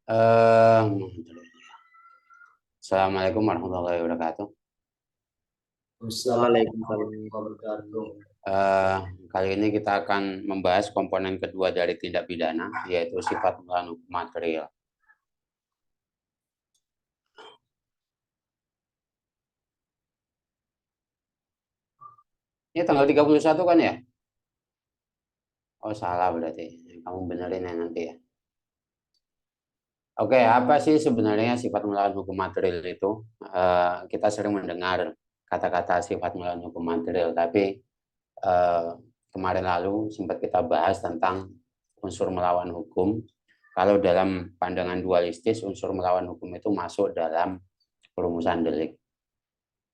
Eh, Assalamualaikum warahmatullahi wabarakatuh. Assalamualaikum warahmatullahi wabarakatuh. Eh, Kali ini kita akan membahas komponen kedua dari tindak pidana, yaitu sifat melawan hukum material. Ini tanggal 31 kan ya? Oh, salah berarti. Kamu benerin ya nanti ya. Oke, apa sih sebenarnya sifat melawan hukum material itu? Kita sering mendengar kata-kata sifat melawan hukum material, tapi eh, kemarin lalu sempat kita bahas tentang unsur melawan hukum. Kalau dalam pandangan dualistis, unsur melawan hukum itu masuk dalam perumusan delik.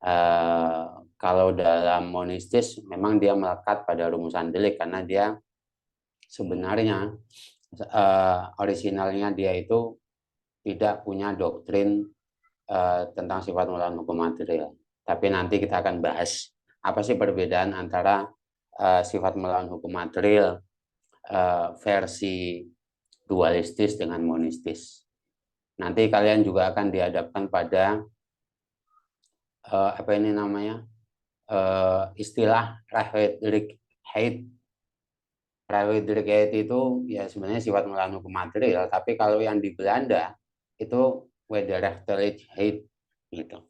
Eh, Kalau dalam monistis, memang dia melekat pada rumusan delik karena dia sebenarnya orisinalnya dia itu tidak punya doktrin tentang sifat melawan hukum material. Tapi nanti kita akan bahas apa sih perbedaan antara sifat melawan hukum material versi dualistis dengan monistis. Nanti kalian juga akan dihadapkan pada apa ini namanya istilah Rahwedrik Heid. Rahwedrik Heid itu ya sebenarnya sifat melawan hukum material, tapi kalau yang di Belanda itu Wederrechtelijk Heid gitu.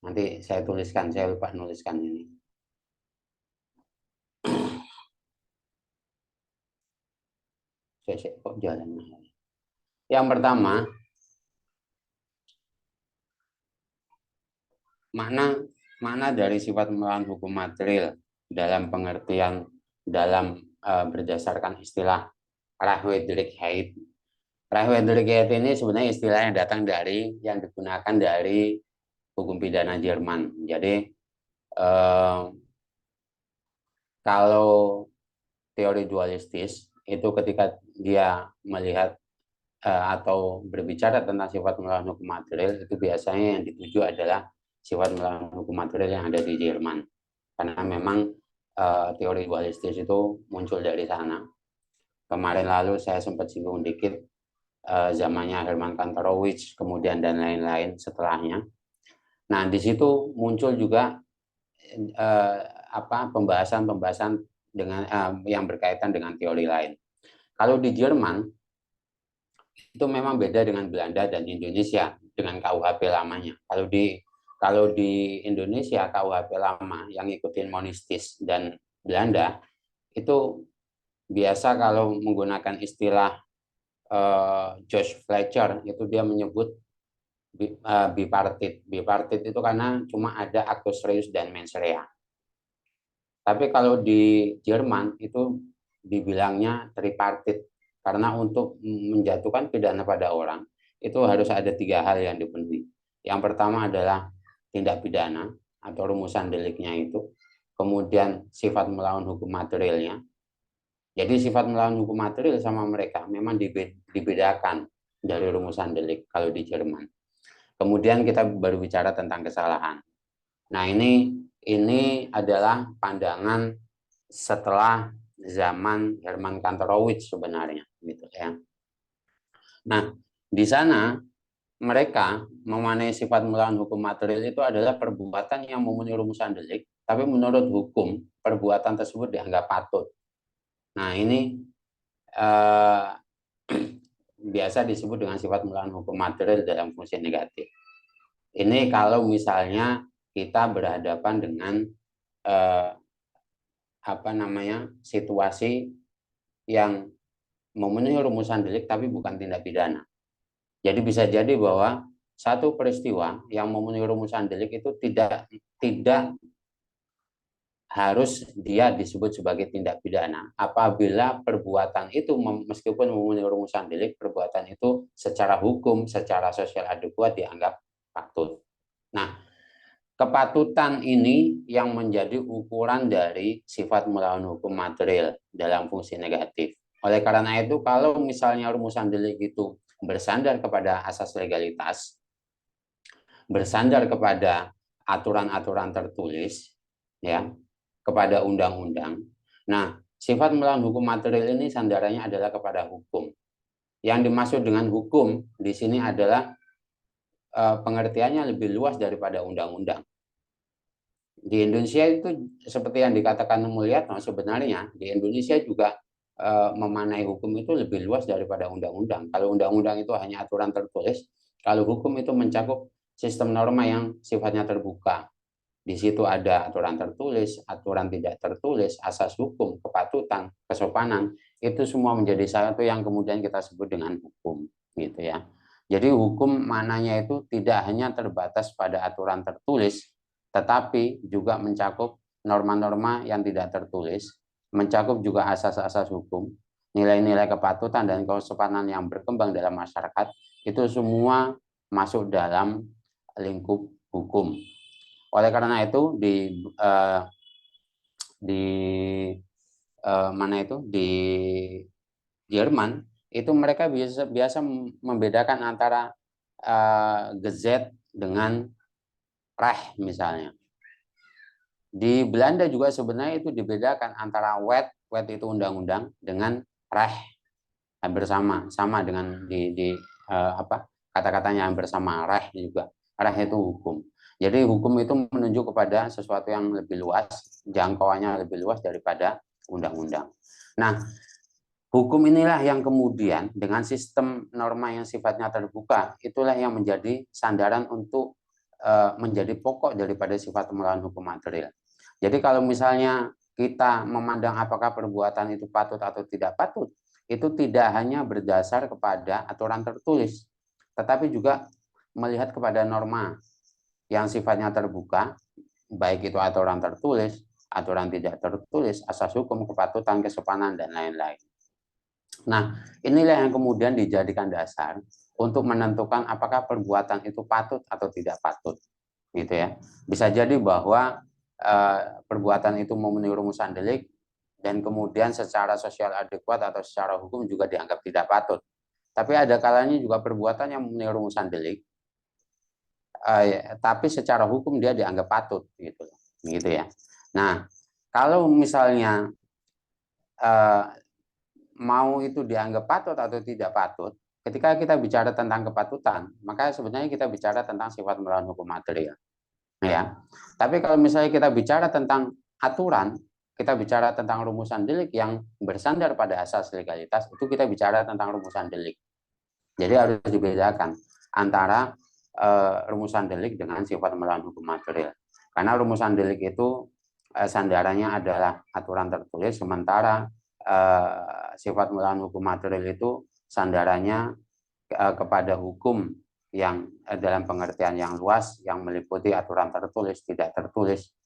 Nanti saya tuliskan, saya lupa nuliskan ini. Saya kok jalan. Yang pertama, makna makna dari sifat melawan hukum material dalam pengertian dalam berdasarkan istilah Rahwedelijk Rahwedelijk ini sebenarnya istilah yang datang dari yang digunakan dari hukum pidana Jerman. Jadi eh, kalau teori dualistis itu ketika dia melihat atau berbicara tentang sifat melawan hukum material itu biasanya yang dituju adalah sifat melawan hukum material yang ada di Jerman. Karena memang teori dualistis itu muncul dari sana. Kemarin lalu saya sempat singgung dikit zamannya Hermann Kantorowicz, kemudian dan lain-lain setelahnya. Nah, di situ muncul juga eh, apa pembahasan-pembahasan dengan yang berkaitan dengan teori lain. Kalau di Jerman itu memang beda dengan Belanda dan Indonesia dengan KUHP lamanya. Kalau di Indonesia KUHP lama yang ngikutin monistis dan Belanda itu biasa kalau menggunakan istilah Josh Fletcher itu dia menyebut bipartit. Bipartit itu karena cuma ada actus reus dan mens rea. Tapi kalau di Jerman itu dibilangnya tripartit karena untuk menjatuhkan pidana pada orang itu harus ada tiga hal yang dipenuhi. Yang pertama adalah tindak pidana atau rumusan deliknya itu, kemudian sifat melawan hukum materialnya. Jadi sifat melawan hukum material sama mereka memang dibedakan dari rumusan delik kalau di Jerman. Kemudian kita baru bicara tentang kesalahan. Nah, ini adalah pandangan setelah zaman Herman Kantorowicz sebenarnya gitu ya. Nah, di sana mereka memaknai sifat melawan hukum material itu adalah perbuatan yang memenuhi rumusan delik, tapi menurut hukum perbuatan tersebut dianggap patut. Nah, ini eh, biasa disebut dengan sifat melawan hukum material dalam fungsi negatif. Ini kalau misalnya kita berhadapan dengan eh, apa namanya situasi yang memenuhi rumusan delik tapi bukan tindak pidana. Jadi bisa jadi bahwa satu peristiwa yang memenuhi rumusan delik itu tidak tidak harus dia disebut sebagai tindak pidana apabila perbuatan itu meskipun memenuhi rumusan delik, perbuatan itu secara hukum, secara sosial adekuat dianggap patut. Nah, kepatutan ini yang menjadi ukuran dari sifat melawan hukum material dalam fungsi negatif. Oleh karena itu, kalau misalnya rumusan delik itu bersandar kepada asas legalitas, bersandar kepada aturan-aturan tertulis, ya, kepada undang-undang. Nah, sifat melawan hukum material ini sandarannya adalah kepada hukum. Yang dimaksud dengan hukum di sini adalah pengertiannya lebih luas daripada undang-undang. Di Indonesia itu seperti yang dikatakan Mulyatno, sebenarnya di Indonesia juga memaknai hukum itu lebih luas daripada undang-undang. Kalau undang-undang itu hanya aturan tertulis, kalau hukum itu mencakup sistem norma yang sifatnya terbuka. Di situ ada aturan tertulis, aturan tidak tertulis, asas hukum, kepatutan, kesopanan. Itu semua menjadi satu yang kemudian kita sebut dengan hukum, gitu ya. Jadi hukum maknanya itu tidak hanya terbatas pada aturan tertulis, tetapi juga mencakup norma-norma yang tidak tertulis, mencakup juga asas-asas hukum, nilai-nilai kepatutan dan kesopanan yang berkembang dalam masyarakat, itu semua masuk dalam lingkup hukum. Oleh karena itu di mana itu di Jerman itu mereka biasa membedakan antara Gesetz dengan Recht misalnya. Di Belanda juga sebenarnya itu dibedakan antara Wet itu undang-undang dengan Recht, hampir sama dengan di kata-katanya hampir sama. Recht juga, Recht itu hukum. Jadi hukum itu menunjuk kepada sesuatu yang lebih luas, jangkauannya lebih luas daripada undang-undang. Nah, hukum inilah yang kemudian dengan sistem norma yang sifatnya terbuka, itulah yang menjadi sandaran untuk menjadi pokok daripada sifat melawan hukum material. Jadi kalau misalnya kita memandang apakah perbuatan itu patut atau tidak patut, itu tidak hanya berdasar kepada aturan tertulis, tetapi juga melihat kepada norma yang sifatnya terbuka, baik itu aturan tertulis, aturan tidak tertulis, asas hukum, kepatutan, kesopanan, dan lain-lain. Nah, inilah yang kemudian dijadikan dasar untuk menentukan apakah perbuatan itu patut atau tidak patut, gitu ya. Bisa jadi bahwa perbuatan itu memenuhi rumusan delik dan kemudian secara sosial adekuat atau secara hukum juga dianggap tidak patut. Tapi ada kalanya juga perbuatan yang memenuhi rumusan delik, tapi secara hukum dia dianggap patut, gitu ya. Nah, kalau misalnya mau itu dianggap patut atau tidak patut, ketika kita bicara tentang kepatutan, maka sebenarnya kita bicara tentang sifat melawan hukum material, ya. Tapi kalau misalnya kita bicara tentang aturan, kita bicara tentang rumusan delik yang bersandar pada asas legalitas, itu kita bicara tentang rumusan delik. Jadi harus dibedakan antara rumusan delik dengan sifat melawan hukum material. Karena rumusan delik itu sandarannya adalah aturan tertulis, sementara sifat melawan hukum material itu sandarannya kepada hukum yang dalam pengertian yang luas, yang meliputi aturan tertulis, tidak tertulis,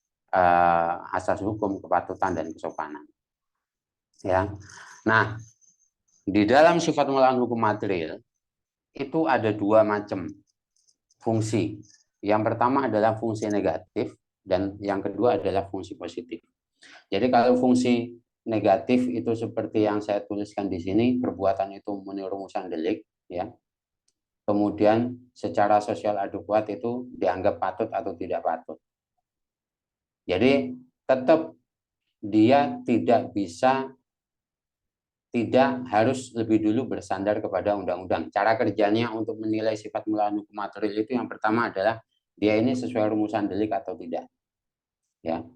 asas hukum, kepatutan, dan kesopanan. Ya. Nah, di dalam sifat melawan hukum material itu ada dua macam fungsi. Yang pertama adalah fungsi negatif dan yang kedua adalah fungsi positif. Jadi kalau fungsi negatif itu seperti yang saya tuliskan di sini, perbuatan itu memenuhi rumusan delik, ya. Kemudian secara sosial adekuat itu dianggap patut atau tidak patut. Jadi tetap dia tidak harus lebih dulu bersandar kepada undang-undang. Cara kerjanya untuk menilai sifat melawan hukum material itu yang pertama adalah dia ini sesuai rumusan delik atau tidak. Ya.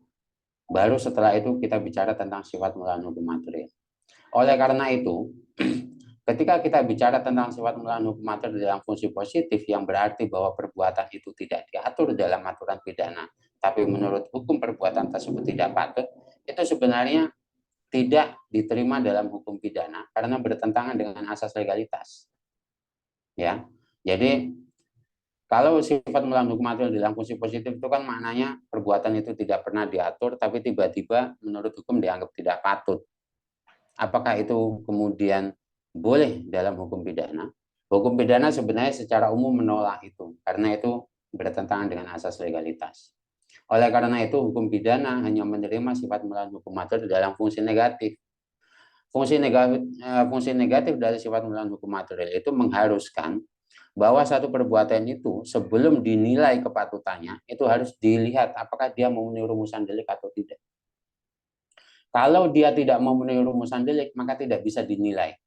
Baru setelah itu kita bicara tentang sifat melawan hukum material. Oleh karena itu, ketika kita bicara tentang sifat melawan hukum material dalam fungsi positif, yang berarti bahwa perbuatan itu tidak diatur dalam aturan pidana, tapi menurut hukum perbuatan tersebut tidak patut, itu sebenarnya tidak diterima dalam hukum pidana karena bertentangan dengan asas legalitas. Ya. Jadi kalau sifat melawan hukum material dalam fungsi positif itu kan maknanya perbuatan itu tidak pernah diatur tapi tiba-tiba menurut hukum dianggap tidak patut. Apakah itu kemudian boleh dalam hukum pidana? Hukum pidana sebenarnya secara umum menolak itu karena itu bertentangan dengan asas legalitas. Oleh karena itu, hukum pidana hanya menerima sifat melawan hukum material dalam fungsi negatif. Fungsi negatif dari sifat melawan hukum material itu mengharuskan bahwa satu perbuatan itu sebelum dinilai kepatutannya itu harus dilihat apakah dia memenuhi rumusan delik atau tidak. Kalau dia tidak memenuhi rumusan delik, maka tidak bisa dinilai.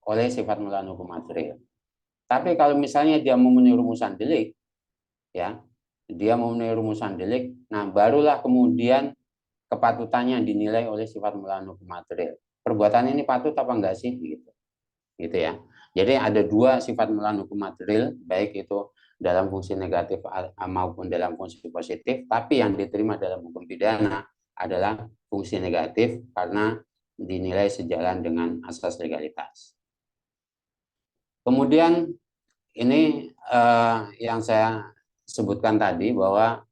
oleh sifat melawan hukum material. Tapi kalau misalnya dia memenuhi rumusan delik, ya, dia memenuhi rumusan delik, nah barulah kemudian kepatutannya dinilai oleh sifat melawan hukum material. Perbuatan ini patut apa enggak sih, gitu ya. Jadi ada dua sifat melawan hukum material, baik itu dalam fungsi negatif maupun dalam fungsi positif, tapi yang diterima dalam hukum pidana adalah fungsi negatif karena dinilai sejalan dengan asas legalitas. Kemudian ini yang saya sebutkan tadi bahwa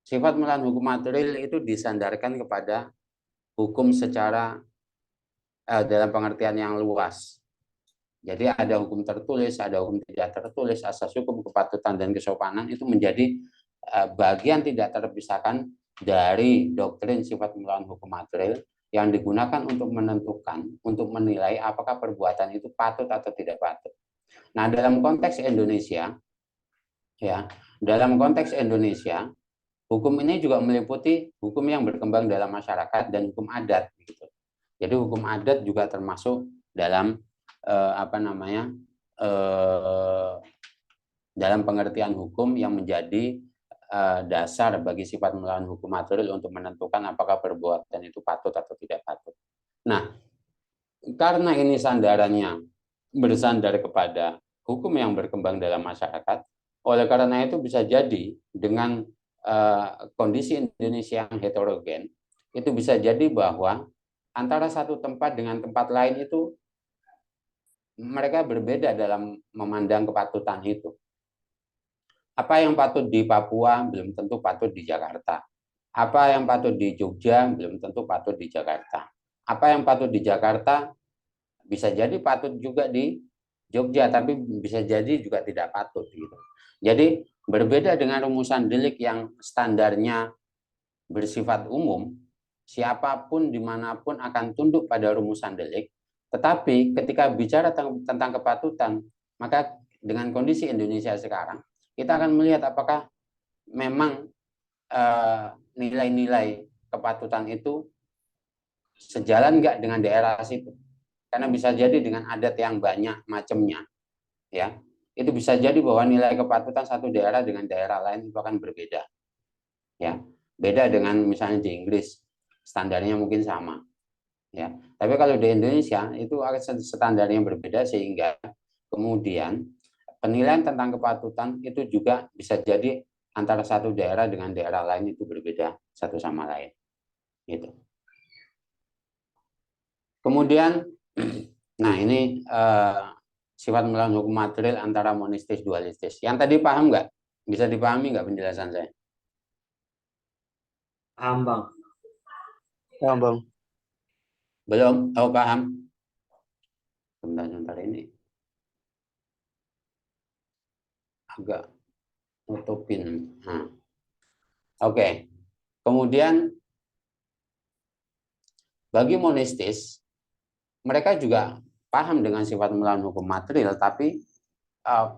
sifat melawan hukum material itu disandarkan kepada hukum secara dalam pengertian yang luas. Jadi ada hukum tertulis, ada hukum tidak tertulis, asas hukum, kepatutan, dan kesopanan itu menjadi bagian tidak terpisahkan dari doktrin sifat melawan hukum material yang digunakan untuk menentukan, untuk menilai apakah perbuatan itu patut atau tidak patut. Nah, dalam konteks Indonesia, ya, dalam konteks Indonesia, hukum ini juga meliputi hukum yang berkembang dalam masyarakat dan hukum adat, gitu. Jadi hukum adat juga termasuk dalam dalam pengertian hukum yang menjadi dasar bagi sifat melawan hukum material untuk menentukan apakah perbuatan itu patut atau tidak patut. Nah, karena ini sandarannya bersandar kepada hukum yang berkembang dalam masyarakat, oleh karena itu bisa jadi dengan kondisi Indonesia yang heterogen, itu bisa jadi bahwa antara satu tempat dengan tempat lain itu mereka berbeda dalam memandang kepatutan itu. Apa yang patut di Papua belum tentu patut di Jakarta. Apa yang patut di Jogja belum tentu patut di Jakarta. Apa yang patut di Jakarta bisa jadi patut juga di Jogja, tapi bisa jadi juga tidak patut, gitu. Jadi berbeda dengan rumusan delik yang standarnya bersifat umum, siapapun dimanapun akan tunduk pada rumusan delik. Tetapi ketika bicara tentang kepatutan, maka dengan kondisi Indonesia sekarang, kita akan melihat apakah memang nilai-nilai kepatutan itu sejalan nggak dengan daerah situ. Karena bisa jadi dengan adat yang banyak macamnya, ya, itu bisa jadi bahwa nilai kepatutan satu daerah dengan daerah lain itu akan berbeda, ya. Beda dengan misalnya di Inggris, standarnya mungkin sama, ya. Tapi kalau di Indonesia itu standarnya berbeda, sehingga kemudian penilaian tentang kepatutan itu juga bisa jadi antara satu daerah dengan daerah lain itu berbeda satu sama lain, gitu. Kemudian, nah ini sifat melawan hukum material antara monistis dualistis. Yang tadi paham nggak? Bisa dipahami nggak penjelasan saya? Paham, Bang. Paham, Bang. Belum? Oh, paham? Sebentar ini agak nutupin. Nah. Oke. Kemudian bagi monistis, mereka juga paham dengan sifat melawan hukum material, tapi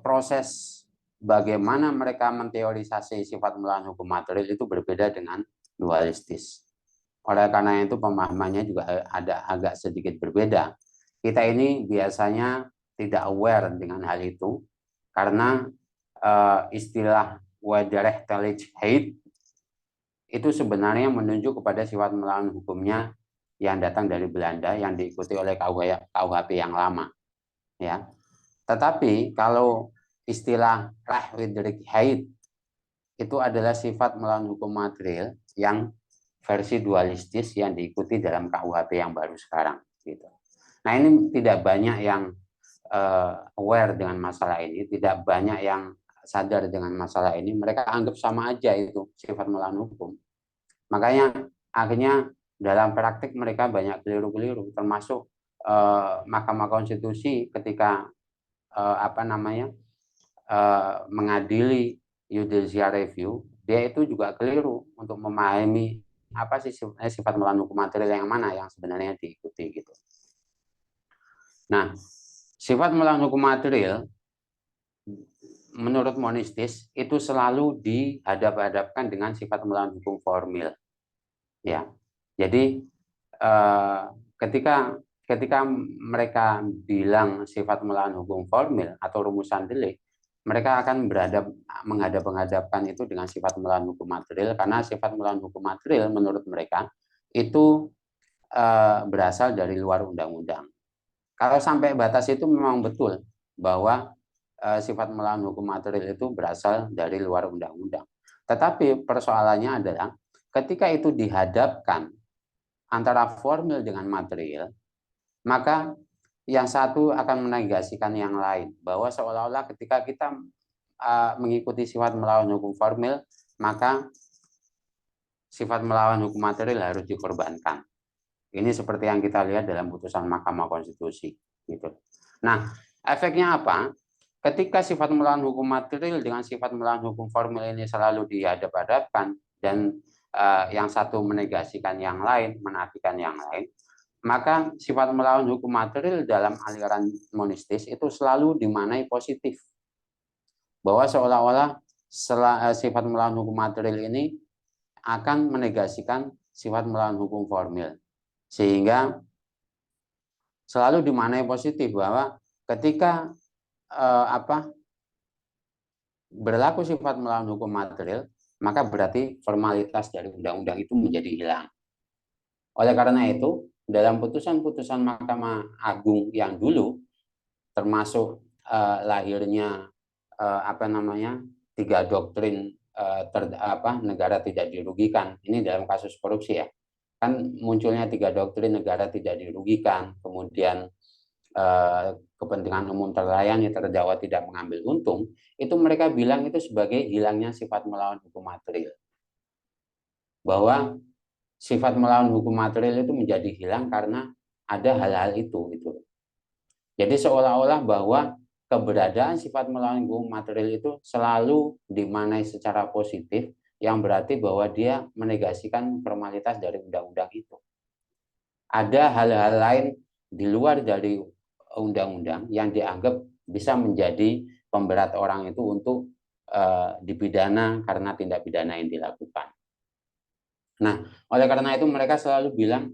proses bagaimana mereka menteorisasi sifat melawan hukum material itu berbeda dengan dualistis. Oleh karena itu pemahamannya juga ada agak sedikit berbeda. Kita ini biasanya tidak aware dengan hal itu karena istilah wederrechtelijkheid itu sebenarnya menunjuk kepada sifat melawan hukumnya yang datang dari Belanda yang diikuti oleh KUHP yang lama, ya. Tetapi kalau istilah rechtelijkheid itu adalah sifat melawan hukum material yang versi dualistis yang diikuti dalam KUHP yang baru sekarang, gitu. Nah, ini tidak banyak yang aware dengan masalah ini, tidak banyak yang sadar dengan masalah ini. Mereka anggap sama aja itu sifat melawan hukum. Makanya akhirnya dalam praktik mereka banyak keliru-keliru, termasuk Mahkamah Konstitusi ketika mengadili judicial review, dia itu juga keliru untuk memahami apa sih sifat melawan hukum material yang mana yang sebenarnya diikuti, gitu. Nah, sifat melawan hukum material menurut monistis itu selalu dihadap-hadapkan dengan sifat melawan hukum formil, ya. Jadi ketika ketika mereka bilang sifat melawan hukum formil atau rumusan delik, mereka akan menghadap-menghadapkan itu dengan sifat melawan hukum material, karena sifat melawan hukum material menurut mereka itu berasal dari luar undang-undang. Kalau sampai batas itu memang betul bahwa sifat melawan hukum material itu berasal dari luar undang-undang. Tetapi persoalannya adalah ketika itu dihadapkan antara formil dengan material, maka yang satu akan menegasikan yang lain, bahwa seolah-olah ketika kita mengikuti sifat melawan hukum formil, maka sifat melawan hukum material harus dikorbankan. Ini seperti yang kita lihat dalam putusan Mahkamah Konstitusi. Gitu. Nah, efeknya apa? Ketika sifat melawan hukum material dengan sifat melawan hukum formil ini selalu dihadap-hadapkan dan yang satu menegasikan yang lain, menafikan yang lain, maka sifat melawan hukum material dalam aliran monistis itu selalu dimaknai positif. Bahwa seolah-olah sifat melawan hukum material ini akan menegasikan sifat melawan hukum formil. Sehingga selalu dimaknai positif bahwa ketika berlaku sifat melawan hukum material, maka berarti formalitas dari undang-undang itu menjadi hilang. Oleh karena itu, dalam putusan-putusan Mahkamah Agung yang dulu, termasuk lahirnya tiga doktrin negara tidak dirugikan. Ini dalam kasus korupsi ya. Kan munculnya tiga doktrin negara tidak dirugikan, kemudian kepentingan umum terlayani, terdakwa tidak mengambil untung, itu mereka bilang itu sebagai hilangnya sifat melawan hukum material. Bahwa sifat melawan hukum material itu menjadi hilang karena ada hal-hal itu. Jadi seolah-olah bahwa keberadaan sifat melawan hukum material itu selalu dimaknai secara positif, yang berarti bahwa dia menegasikan formalitas dari undang-undang itu. Ada hal-hal lain di luar dari undang-undang yang dianggap bisa menjadi pemberat orang itu untuk dipidana karena tindak pidana yang dilakukan. Nah, oleh karena itu mereka selalu bilang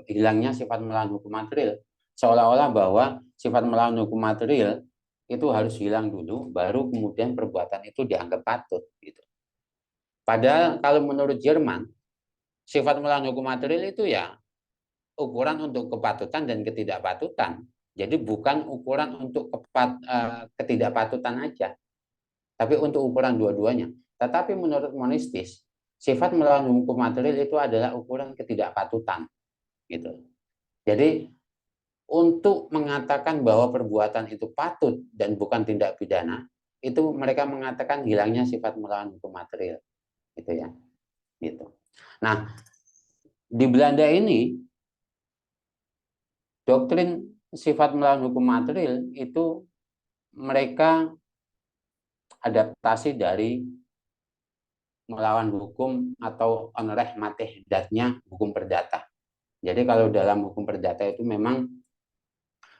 hilangnya sifat melawan hukum material, seolah-olah bahwa sifat melawan hukum material itu harus hilang dulu, baru kemudian perbuatan itu dianggap patut. Gitu. Padahal kalau menurut Jerman, sifat melawan hukum material itu ya ukuran untuk kepatutan dan ketidakpatutan. Jadi bukan ukuran untuk ketidakpatutan aja, tapi untuk ukuran dua-duanya. Tetapi menurut monistis, sifat melawan hukum material itu adalah ukuran ketidakpatutan. Gitu. Jadi untuk mengatakan bahwa perbuatan itu patut dan bukan tindak pidana, itu mereka mengatakan hilangnya sifat melawan hukum material. Gitu ya. Gitu. Nah, di Belanda ini doktrin sifat melawan hukum material itu mereka adaptasi dari melawan hukum atau onreh mateh datnya hukum perdata. Jadi kalau dalam hukum perdata itu memang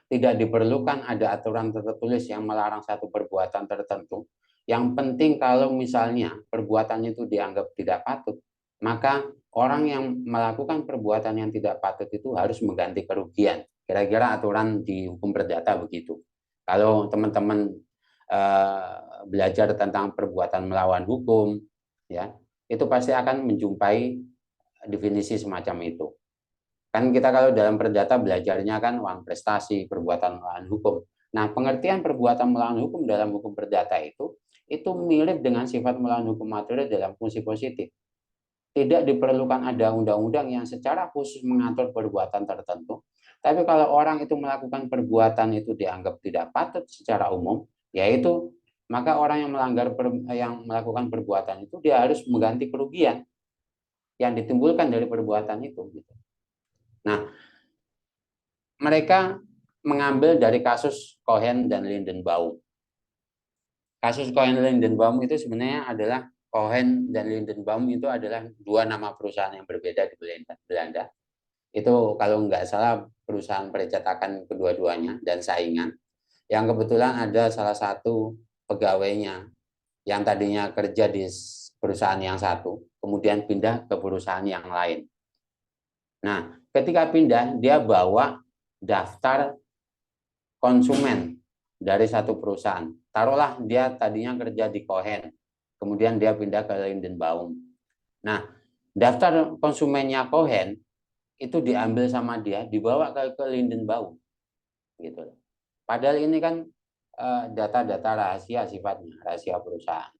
tidak diperlukan ada aturan tertulis yang melarang satu perbuatan tertentu. Yang penting kalau misalnya perbuatan itu dianggap tidak patut, maka orang yang melakukan perbuatan yang tidak patut itu harus mengganti kerugian. Kira-kira aturan di hukum perdata begitu. Kalau teman-teman belajar tentang perbuatan melawan hukum, ya, itu pasti akan menjumpai definisi semacam itu. Kan kita kalau dalam perdata belajarnya kan uang prestasi, perbuatan melawan hukum. Nah, pengertian perbuatan melawan hukum dalam hukum perdata itu mirip dengan sifat melawan hukum material dalam fungsi positif. Tidak diperlukan ada undang-undang yang secara khusus mengatur perbuatan tertentu. Tapi kalau orang itu melakukan perbuatan itu dianggap tidak patut secara umum, yaitu maka orang yang melakukan perbuatan itu dia harus mengganti kerugian yang ditimbulkan dari perbuatan itu. Nah, mereka mengambil dari kasus Cohen dan Lindenbaum. Kasus Cohen dan Lindenbaum itu sebenarnya adalah Cohen dan Lindenbaum itu adalah dua nama perusahaan yang berbeda di Belanda. Itu kalau nggak salah perusahaan percetakan kedua-duanya dan saingan. Yang kebetulan ada salah satu pegawainya yang tadinya kerja di perusahaan yang satu, kemudian pindah ke perusahaan yang lain. Nah, ketika pindah, dia bawa daftar konsumen dari satu perusahaan. Taruhlah dia tadinya kerja di Cohen, kemudian dia pindah ke Lindenbaum. Nah, daftar konsumennya Cohen itu diambil sama dia, dibawa ke Lindenbaum, gitu. Padahal ini kan data-data rahasia sifatnya, rahasia perusahaan.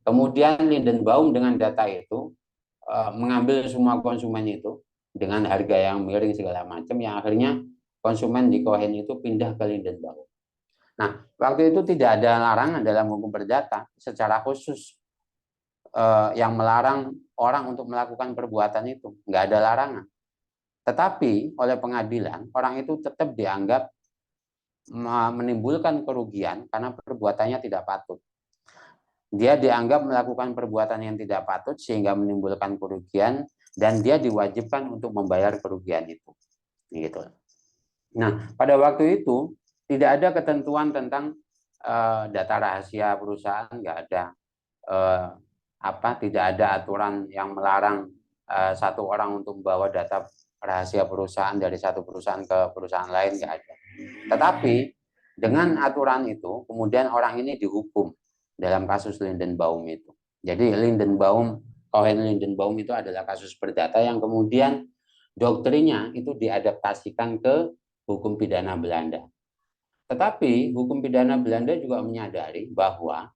Kemudian Lindenbaum dengan data itu mengambil semua konsumen itu dengan harga yang miring segala macam, yang akhirnya konsumen di Cohen itu pindah ke Lindenbaum. Nah, waktu itu tidak ada larangan dalam hukum perdata secara khusus yang melarang orang untuk melakukan perbuatan itu, nggak ada larangan. Tetapi oleh pengadilan orang itu tetap dianggap menimbulkan kerugian karena perbuatannya tidak patut. Dia dianggap melakukan perbuatan yang tidak patut sehingga menimbulkan kerugian dan dia diwajibkan untuk membayar kerugian itu. Gitu. Nah, pada waktu itu tidak ada ketentuan tentang data rahasia perusahaan, nggak ada tidak ada aturan yang melarang satu orang untuk membawa data rahasia perusahaan dari satu perusahaan ke perusahaan lain, nggak ada. Tetapi dengan aturan itu kemudian orang ini dihukum dalam kasus Lindenbaum itu. Jadi Cohen-Lindenbaum itu adalah kasus perdata yang kemudian doktrinnya itu diadaptasikan ke hukum pidana Belanda. Tetapi hukum pidana Belanda juga menyadari bahwa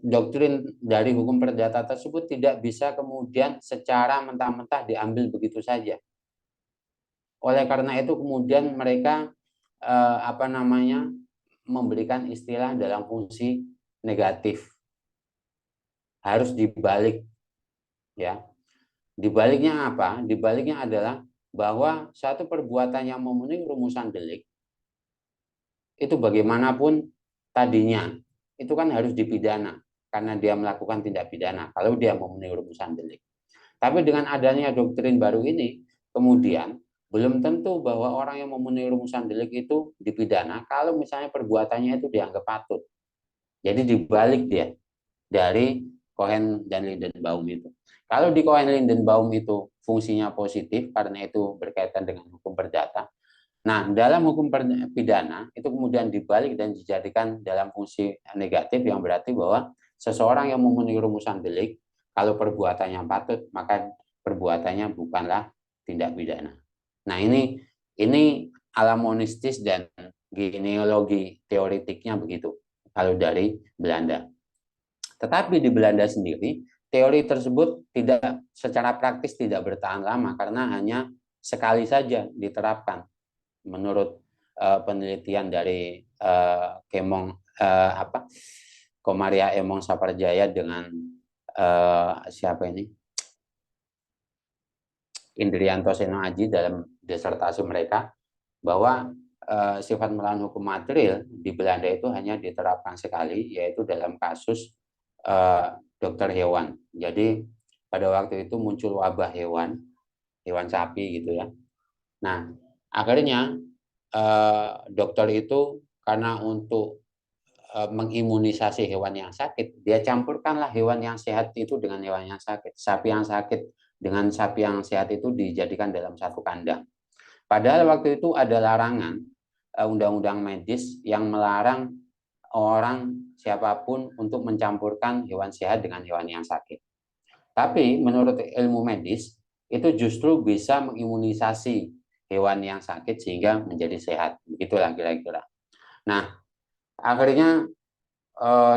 doktrin dari hukum perdata tersebut tidak bisa kemudian secara mentah-mentah diambil begitu saja. Oleh karena itu kemudian mereka memberikan istilah dalam fungsi negatif. Harus dibalik, ya. Dibaliknya apa? Dibaliknya adalah bahwa satu perbuatan yang memenuhi rumusan delik itu bagaimanapun tadinya itu kan harus dipidana karena dia melakukan tindak pidana kalau dia memenuhi rumusan delik. Tapi dengan adanya doktrin baru ini, kemudian belum tentu bahwa orang yang memenuhi rumusan delik itu dipidana kalau misalnya perbuatannya itu dianggap patut. Jadi dibalik dia dari Cohen dan Lindenbaum itu. Kalau di Cohen Lindenbaum itu fungsinya positif karena itu berkaitan dengan hukum perdata. Nah, dalam hukum pidana itu kemudian dibalik dan dijadikan dalam fungsi negatif yang berarti bahwa seseorang yang memenuhi rumusan delik kalau perbuatannya patut maka perbuatannya bukanlah tindak pidana. Nah, ini alam monistis dan genealogi teoritiknya begitu kalau dari Belanda. Tetapi di Belanda sendiri teori tersebut tidak secara praktis tidak bertahan lama karena hanya sekali saja diterapkan menurut penelitian dari Komaria Emong Saparjaya dengan siapa ini Indrianto Seno Aji dalam disertasi mereka bahwa sifat melawan hukum material di Belanda itu hanya diterapkan sekali, yaitu dalam kasus dokter hewan. Jadi pada waktu itu muncul wabah hewan sapi gitu ya. Nah, akhirnya dokter itu karena untuk mengimunisasi hewan yang sakit, dia campurkanlah hewan yang sehat itu dengan hewan yang sakit. Sapi yang sakit dengan sapi yang sehat itu dijadikan dalam satu kandang. Padahal waktu itu ada larangan undang-undang medis yang melarang orang siapapun untuk mencampurkan hewan sehat dengan hewan yang sakit. Tapi menurut ilmu medis itu justru bisa mengimunisasi hewan yang sakit sehingga menjadi sehat. Begitulah kira-kira. Nah, akhirnya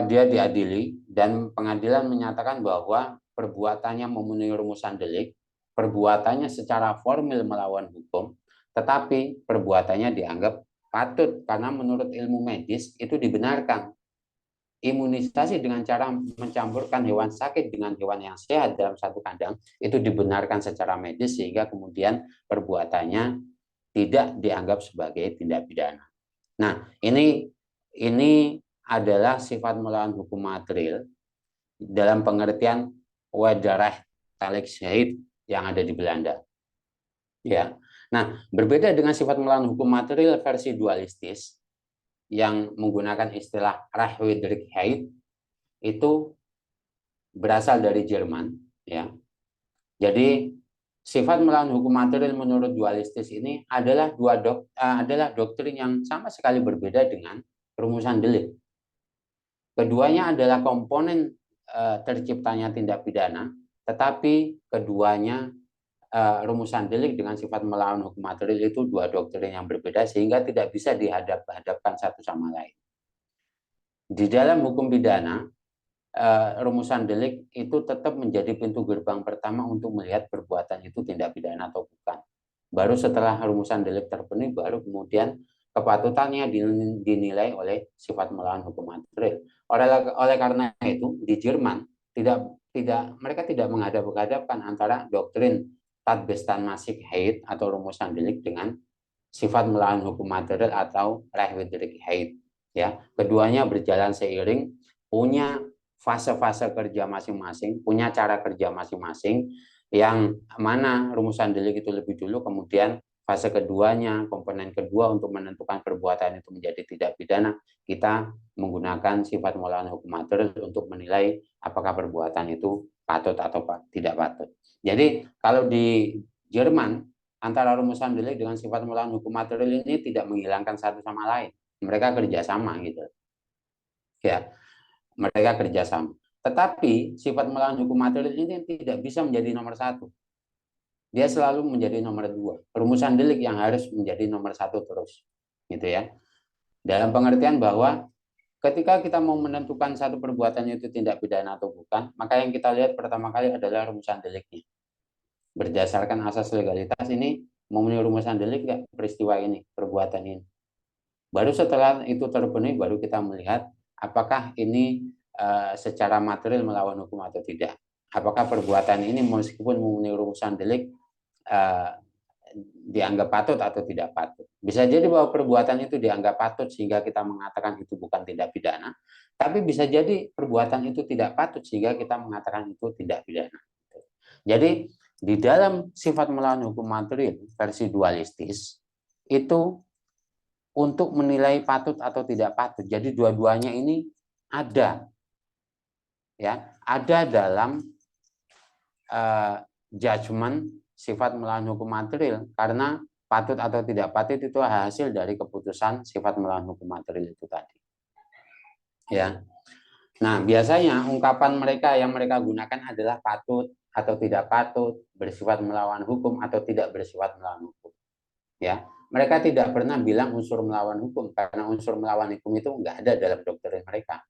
dia diadili dan pengadilan menyatakan bahwa perbuatannya memenuhi rumusan delik, perbuatannya secara formil melawan hukum, tetapi perbuatannya dianggap patut karena menurut ilmu medis itu dibenarkan. Imunisasi dengan cara mencampurkan hewan sakit dengan hewan yang sehat dalam satu kandang itu dibenarkan secara medis sehingga kemudian perbuatannya tidak dianggap sebagai tindak pidana. Nah, ini adalah sifat melawan hukum material dalam pengertian Wederrechtelijkheid yang ada di Belanda. Ya. Nah, berbeda dengan sifat melawan hukum material versi dualistis yang menggunakan istilah Rechtswidrigkeit itu berasal dari Jerman, ya. Jadi sifat melawan hukum material menurut dualistis ini adalah adalah doktrin yang sama sekali berbeda dengan rumusan delik. Keduanya adalah komponen terciptanya tindak pidana, tetapi keduanya rumusan delik dengan sifat melawan hukum material itu dua doktrin yang berbeda sehingga tidak bisa dihadap-hadapkan satu sama lain. Di dalam hukum pidana, rumusan delik itu tetap menjadi pintu gerbang pertama untuk melihat perbuatan itu tindak pidana atau bukan. Baru setelah rumusan delik terpenuhi, baru kemudian kepatutannya dinilai oleh sifat melawan hukum material. Oleh karena itu, di Jerman mereka tidak menghadap-hadapkan antara doktrin Tatbestanmaßigkeit atau rumusan delik dengan sifat melawan hukum material atau Rechtswidrigkeit. Ya, keduanya berjalan seiring, punya fase-fase kerja masing-masing, punya cara kerja masing-masing, yang mana rumusan delik itu lebih dulu, kemudian fase keduanya, komponen kedua untuk menentukan perbuatan itu menjadi tidak pidana, kita menggunakan sifat melawan hukum material untuk menilai apakah perbuatan itu patut atau tidak patut. Jadi kalau di Jerman, antara rumusan delik dengan sifat melawan hukum material ini tidak menghilangkan satu sama lain. Mereka kerjasama gitu. Ya, mereka kerjasama. Tetapi sifat melawan hukum material ini tidak bisa menjadi nomor satu. Dia selalu menjadi nomor dua. Rumusan delik yang harus menjadi nomor satu terus, gitu ya. Dalam pengertian bahwa ketika kita mau menentukan satu perbuatan itu tindak pidana atau bukan, maka yang kita lihat pertama kali adalah rumusan deliknya. Berdasarkan asas legalitas ini memenuhi rumusan delik nggak peristiwa ini, perbuatan ini. Baru setelah itu terpenuhi, baru kita melihat apakah ini secara material melawan hukum atau tidak. Apakah perbuatan ini meskipun memenuhi rumusan delik dianggap patut atau tidak patut. Bisa jadi bahwa perbuatan itu dianggap patut sehingga kita mengatakan itu bukan tindak pidana, tapi bisa jadi perbuatan itu tidak patut sehingga kita mengatakan itu tidak pidana. Jadi di dalam sifat melawan hukum material versi dualistis itu untuk menilai patut atau tidak patut. Jadi dua-duanya ini ada, ya, ada dalam judgement sifat melawan hukum material, karena patut atau tidak patut itu hasil dari keputusan sifat melawan hukum material itu tadi. Ya. Nah, biasanya ungkapan mereka yang mereka gunakan adalah patut atau tidak patut, bersifat melawan hukum atau tidak bersifat melawan hukum. Ya, mereka tidak pernah bilang unsur melawan hukum, karena unsur melawan hukum itu enggak ada dalam doktrin mereka.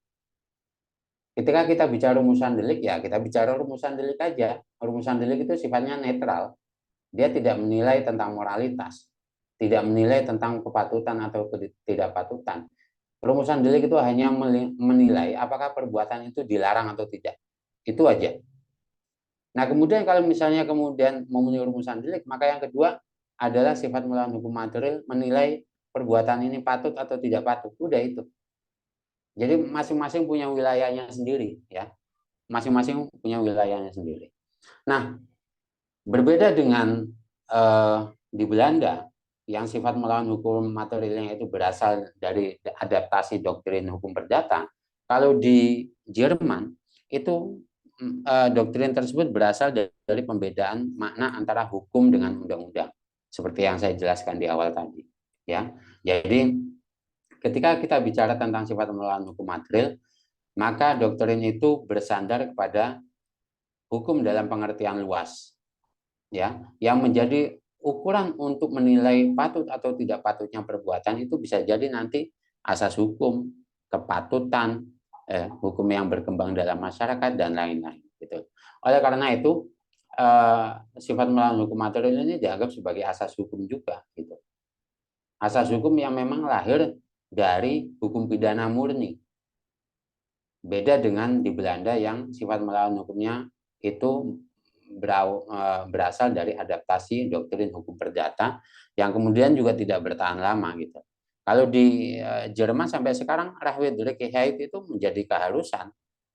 Ketika kita bicara rumusan delik, ya kita bicara rumusan delik aja. Rumusan delik itu sifatnya netral. Dia tidak menilai tentang moralitas, tidak menilai tentang kepatutan atau ketidakpatutan. Rumusan delik itu hanya menilai apakah perbuatan itu dilarang atau tidak. Itu aja. Nah, kemudian kalau misalnya kemudian memenuhi rumusan delik, maka yang kedua adalah sifat melawan hukum material menilai perbuatan ini patut atau tidak patut. Udah itu. Jadi masing-masing punya wilayahnya sendiri, ya. Masing-masing punya wilayahnya sendiri. Nah, berbeda dengan di Belanda yang sifat melawan hukum materialnya itu berasal dari adaptasi doktrin hukum perdata. Kalau di Jerman itu doktrin tersebut berasal dari pembedaan makna antara hukum dengan undang-undang, seperti yang saya jelaskan di awal tadi. Ya, jadi ketika kita bicara tentang sifat melawan hukum material, maka doktrin itu bersandar kepada hukum dalam pengertian luas, ya, yang menjadi ukuran untuk menilai patut atau tidak patutnya perbuatan itu bisa jadi nanti asas hukum, kepatutan, hukum yang berkembang dalam masyarakat dan lain-lain. Gitu. Oleh karena itu sifat melawan hukum material ini dianggap sebagai asas hukum juga. Gitu. Asas hukum yang memang lahir dari hukum pidana murni. Beda dengan di Belanda yang sifat melawan hukumnya itu berasal dari adaptasi doktrin hukum perdata yang kemudian juga tidak bertahan lama gitu. Kalau di Jerman sampai sekarang Rechtswidrigkeit itu menjadi keharusan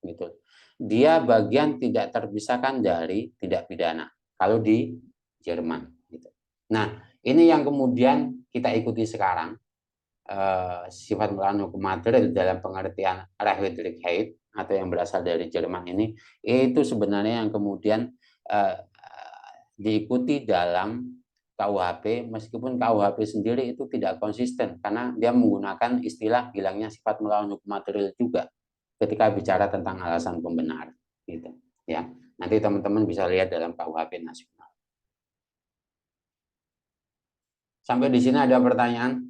gitu. Dia bagian tidak terpisahkan dari tindak pidana kalau di Jerman gitu. Nah, ini yang kemudian kita ikuti sekarang. Sifat melawan hukum material dalam pengertian Rechtswidrigkeit atau yang berasal dari Jerman ini itu sebenarnya yang kemudian diikuti dalam KUHP, meskipun KUHP sendiri itu tidak konsisten karena dia menggunakan istilah hilangnya sifat melawan hukum material juga ketika bicara tentang alasan pembenar, gitu ya. Nanti teman-teman bisa lihat dalam KUHP nasional. Sampai di sini ada pertanyaan?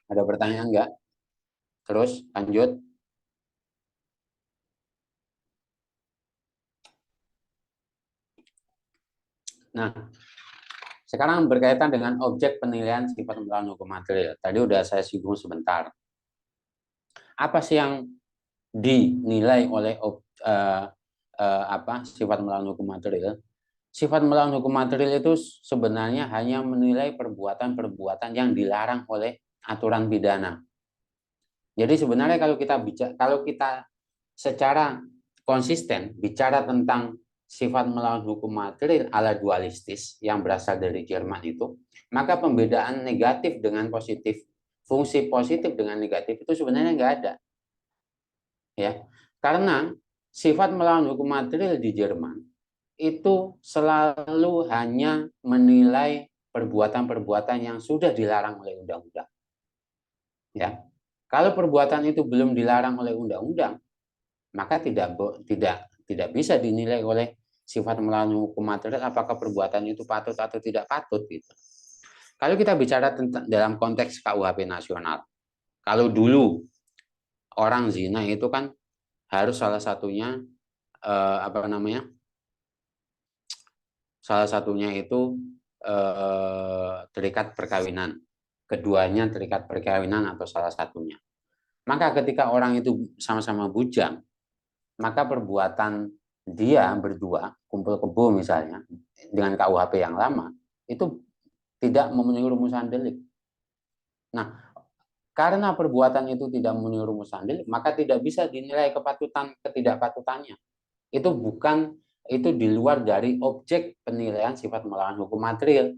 Ada pertanyaan enggak? Terus lanjut. Nah, sekarang berkaitan dengan objek penilaian sifat melawan hukum material. Tadi udah saya singgung sebentar. Apa sih yang dinilai oleh sifat melawan hukum material? Sifat melawan hukum material itu sebenarnya hanya menilai perbuatan-perbuatan yang dilarang oleh aturan pidana. Jadi sebenarnya kalau kita secara konsisten bicara tentang sifat melawan hukum material ala dualistis yang berasal dari Jerman itu, maka pembedaan negatif dengan positif, fungsi positif dengan negatif itu sebenarnya nggak ada. Ya, karena sifat melawan hukum material di Jerman itu selalu hanya menilai perbuatan-perbuatan yang sudah dilarang oleh undang-undang. Ya, kalau perbuatan itu belum dilarang oleh undang-undang, maka tidak bisa dinilai oleh sifat melawan hukum material apakah perbuatan itu patut atau tidak patut gitu. Kalau kita bicara tentang dalam konteks KUHP nasional, kalau dulu orang zina itu kan harus salah satunya itu terikat perkawinan, keduanya terikat perkawinan atau salah satunya. Maka ketika orang itu sama-sama bujang, maka perbuatan dia berdua kumpul kebo misalnya dengan KUHP yang lama itu tidak memenuhi rumusan delik. Nah, karena perbuatan itu tidak memenuhi rumusan delik, maka tidak bisa dinilai ketidakpatutannya. Itu di luar dari objek penilaian sifat melawan hukum material.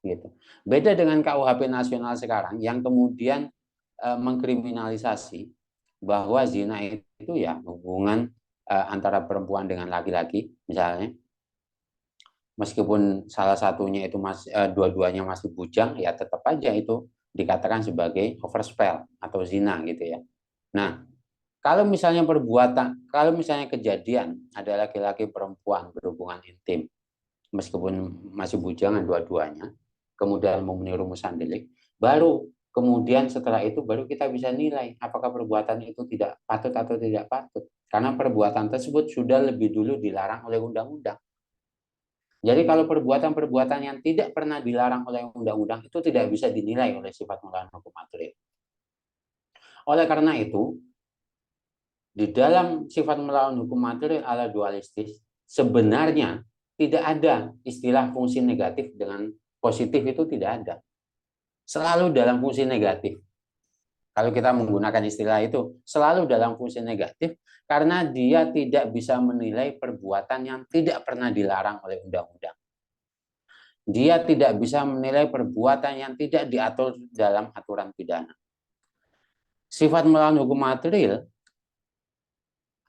Gitu. Beda dengan KUHP nasional sekarang yang kemudian mengkriminalisasi bahwa zina itu ya hubungan antara perempuan dengan laki-laki misalnya, meskipun salah satunya itu dua-duanya masih bujang, ya tetap aja itu dikatakan sebagai overspell atau zina gitu ya. Nah, kalau misalnya kejadian ada laki-laki perempuan berhubungan intim, meskipun masih bujangan dua-duanya, kemudian memenuhi rumusan delik, baru kemudian setelah itu baru kita bisa nilai apakah perbuatan itu tidak patut atau tidak patut. Karena perbuatan tersebut sudah lebih dulu dilarang oleh undang-undang. Jadi kalau perbuatan-perbuatan yang tidak pernah dilarang oleh undang-undang itu tidak bisa dinilai oleh sifat melawan hukum material. Oleh karena itu, di dalam sifat melawan hukum material ala dualistis, sebenarnya tidak ada istilah fungsi negatif dengan positif, itu tidak ada. Selalu dalam fungsi negatif. Kalau kita menggunakan istilah itu, selalu dalam fungsi negatif, karena dia tidak bisa menilai perbuatan yang tidak pernah dilarang oleh undang-undang. Dia tidak bisa menilai perbuatan yang tidak diatur dalam aturan pidana. Sifat melawan hukum material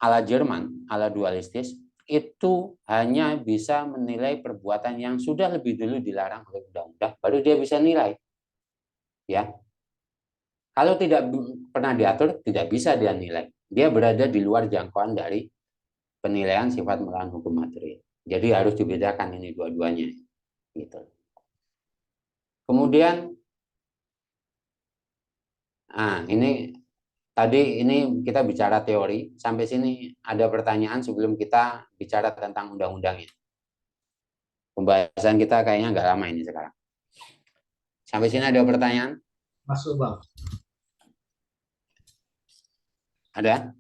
ala Jerman, ala dualistis, itu hanya bisa menilai perbuatan yang sudah lebih dulu dilarang oleh undang-undang, baru dia bisa nilai. Ya, kalau tidak pernah diatur, tidak bisa dia nilai. Dia berada di luar jangkauan dari penilaian sifat melawan hukum material. Jadi harus dibedakan ini dua-duanya. Gitu. Kemudian, ini kita bicara teori. Sampai sini ada pertanyaan sebelum kita bicara tentang undang-undangnya. Pembahasan kita kayaknya nggak lama ini sekarang. Sampai sini ada pertanyaan? Masuk, Bang. Ada?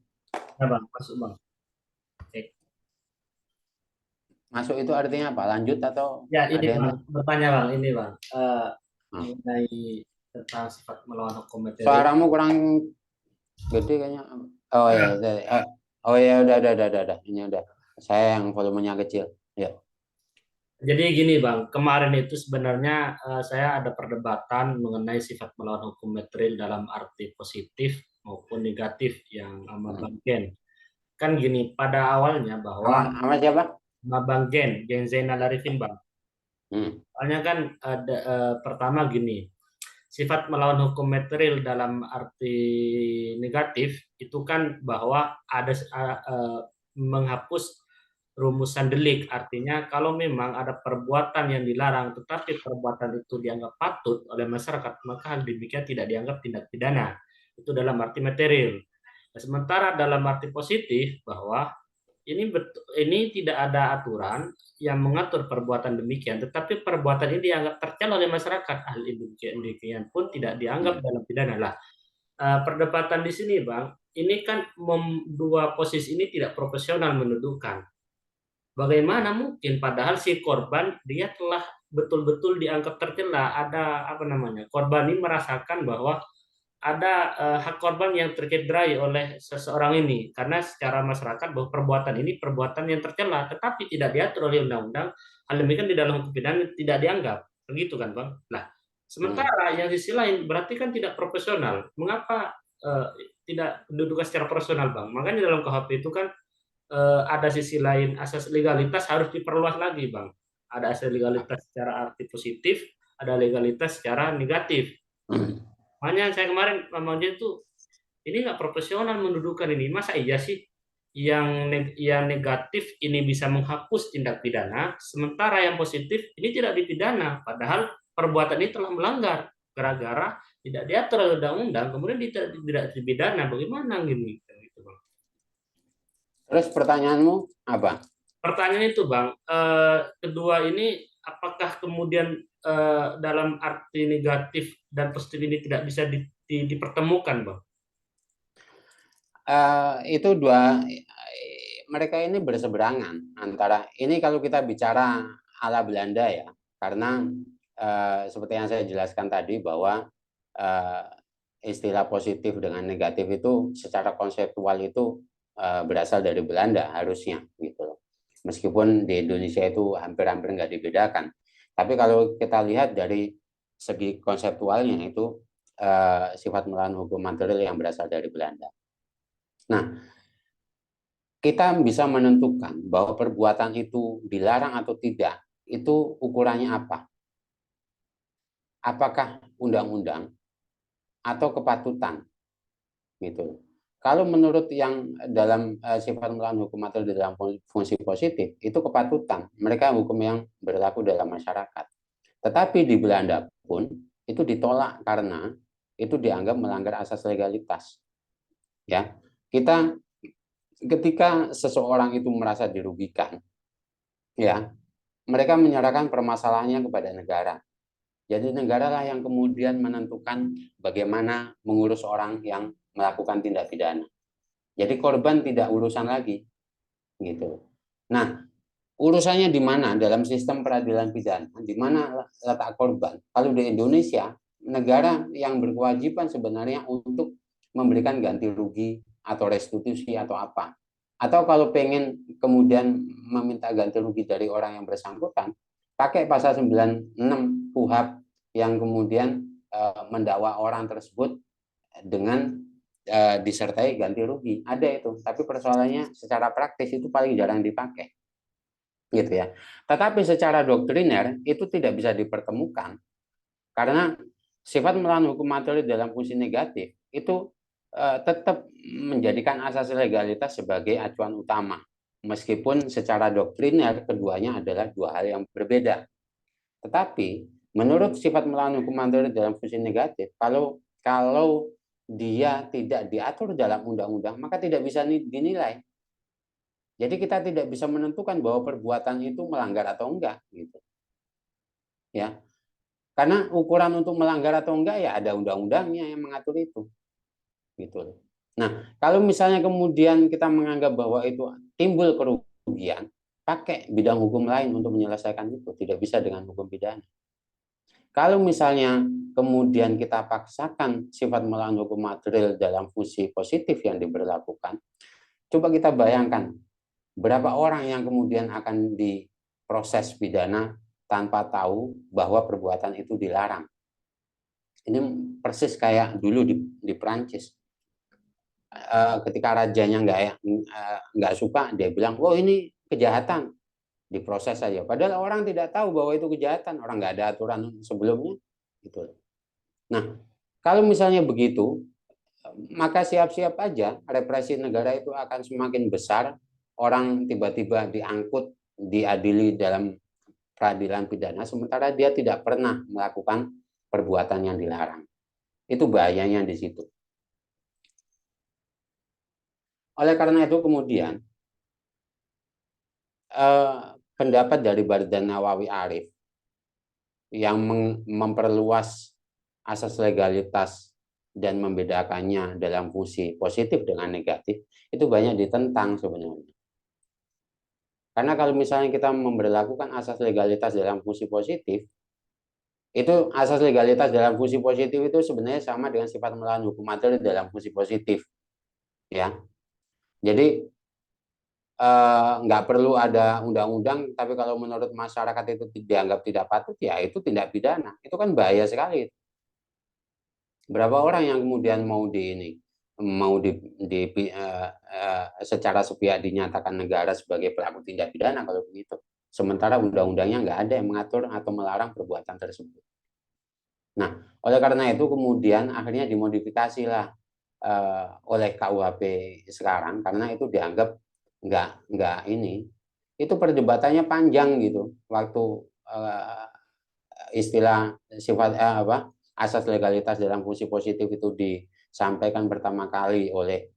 Ya, Bang. Masuk, Bang. Masuk itu artinya apa? Lanjut atau? Ya, ini Bang. Bertanya, Bang. Ini, Bang. Mengenai tentang sifat melawan hukum material. Suaramu kurang gede kayaknya. Oh ya, oh ya, udah. Ini udah. Saya yang volumenya kecil. Ya. Jadi gini Bang, kemarin itu sebenarnya saya ada perdebatan mengenai sifat melawan hukum material dalam arti positif maupun negatif yang amat bagian. kan gini, pada awalnya bahwa Sama siapa? Bang Gen Zainal Arifin Bang. Soalnya kan ada pertama gini, sifat melawan hukum material dalam arti negatif itu kan bahwa ada menghapus rumusan delik. Artinya kalau memang ada perbuatan yang dilarang tetapi perbuatan itu dianggap patut oleh masyarakat, maka hal demikian tidak dianggap tindak pidana. Itu dalam arti material. Nah, sementara dalam arti positif bahwa ini tidak ada aturan yang mengatur perbuatan demikian, tetapi perbuatan ini dianggap tercela oleh masyarakat. Hal demikian pun tidak dianggap dalam pidana. Lah, perdebatan di sini, Bang, ini kan dua posisi ini tidak profesional mendudukan. Bagaimana mungkin padahal si korban dia telah betul-betul dianggap tercela, ada apa namanya? Korban ini merasakan bahwa ada hak korban yang tercederai oleh seseorang ini karena secara masyarakat bahwa perbuatan ini perbuatan yang tercela tetapi tidak diatur oleh undang-undang, hal demikian di dalam hukum pidana tidak dianggap begitu kan Bang. Nah, sementara yang sisi lain berarti kan tidak profesional. Mengapa tidak mendudukan secara profesional Bang? Makanya dalam KUHP itu kan ada sisi lain, asas legalitas harus diperluas lagi Bang. Ada asas legalitas secara arti positif, ada legalitas secara negatif. Makanya saya kemarin ngomongnya itu ini nggak profesional mendudukan ini. Masa iya sih yang negatif ini bisa menghapus tindak pidana, sementara yang positif ini tidak dipidana. Padahal perbuatan ini telah melanggar gara-gara tidak diatur oleh undang-undang, kemudian tidak dipidana. Bagaimana gini? Gitu, Bang. Terus pertanyaanmu apa? Pertanyaan itu, Bang, kedua ini apakah kemudian dalam arti negatif dan positif ini tidak bisa dipertemukan, Bang? Itu mereka ini berseberangan antara ini kalau kita bicara ala Belanda ya, karena seperti yang saya jelaskan tadi bahwa istilah positif dengan negatif itu secara konseptual itu berasal dari Belanda harusnya gitu. Meskipun di Indonesia itu hampir-hampir nggak dibedakan. Tapi kalau kita lihat dari segi konseptualnya itu sifat melawan hukum material yang berasal dari Belanda. Nah, kita bisa menentukan bahwa perbuatan itu dilarang atau tidak, itu ukurannya apa? Apakah undang-undang atau kepatutan? Gitu. Kalau menurut yang dalam sifat melawan hukum material dalam fungsi positif, itu kepatutan. Mereka hukum yang berlaku dalam masyarakat. Tetapi di Belanda pun itu ditolak karena itu dianggap melanggar asas legalitas. Ya, ketika seseorang itu merasa dirugikan, ya, mereka menyerahkan permasalahannya kepada negara. Jadi negara lah yang kemudian menentukan bagaimana mengurus orang yang melakukan tindak pidana. Jadi korban tidak urusan lagi, gitu. Nah, urusannya di mana dalam sistem peradilan pidana? Di mana letak korban? Kalau di Indonesia, negara yang berkewajiban sebenarnya untuk memberikan ganti rugi atau restitusi atau apa. Atau kalau pengen kemudian meminta ganti rugi dari orang yang bersangkutan, pakai pasal 96 KUHP yang kemudian mendakwa orang tersebut dengan disertai ganti rugi. Ada itu, tapi persoalannya secara praktis itu paling jarang dipakai. Gitu ya. Tetapi secara doktriner itu tidak bisa dipertemukan karena sifat melawan hukum material dalam fungsi negatif itu tetap menjadikan asas legalitas sebagai acuan utama. Meskipun secara doktriner keduanya adalah dua hal yang berbeda. Tetapi menurut sifat melawan hukum material dalam fungsi negatif, kalau dia tidak diatur dalam undang-undang, maka tidak bisa dinilai. Jadi kita tidak bisa menentukan bahwa perbuatan itu melanggar atau enggak, gitu. Ya, karena ukuran untuk melanggar atau enggak ya ada undang-undangnya yang mengatur itu, gitu. Nah, kalau misalnya kemudian kita menganggap bahwa itu timbul kerugian, pakai bidang hukum lain untuk menyelesaikan itu, tidak bisa dengan hukum pidana. Kalau misalnya kemudian kita paksakan sifat melawan hukum material dalam fungsi positif yang diberlakukan, coba kita bayangkan berapa orang yang kemudian akan diproses pidana tanpa tahu bahwa perbuatan itu dilarang. Ini persis kayak dulu di Prancis. ketika rajanya nggak suka, dia bilang, oh ini kejahatan, diproses saja. Padahal orang tidak tahu bahwa itu kejahatan, orang nggak ada aturan sebelumnya. Gitu. Nah, kalau misalnya begitu, maka siap-siap aja represi negara itu akan semakin besar. Orang tiba-tiba diangkut, diadili dalam peradilan pidana, sementara dia tidak pernah melakukan perbuatan yang dilarang. Itu bahayanya di situ. Oleh karena itu kemudian pendapat dari Bardan Nawawi Arif yang memperluas asas legalitas dan membedakannya dalam fungsi positif dengan negatif itu banyak ditentang sebenarnya. Karena kalau misalnya kita memberlakukan asas legalitas dalam fungsi positif, itu asas legalitas dalam fungsi positif itu sebenarnya sama dengan sifat melawan hukum materi dalam fungsi positif, ya. Jadi nggak perlu ada undang-undang, tapi kalau menurut masyarakat itu dianggap tidak patut, ya itu tindak pidana. Itu kan bahaya sekali. Berapa orang yang kemudian mau secara sepihak dinyatakan negara sebagai pelaku tindak pidana kalau begitu. Sementara undang-undangnya nggak ada yang mengatur atau melarang perbuatan tersebut. Nah, oleh karena itu kemudian akhirnya dimodifikasilah oleh KUHP sekarang karena itu dianggap nggak ini. Itu perdebatannya panjang gitu. Waktu istilah sifat asas legalitas dalam fungsi positif itu disampaikan pertama kali oleh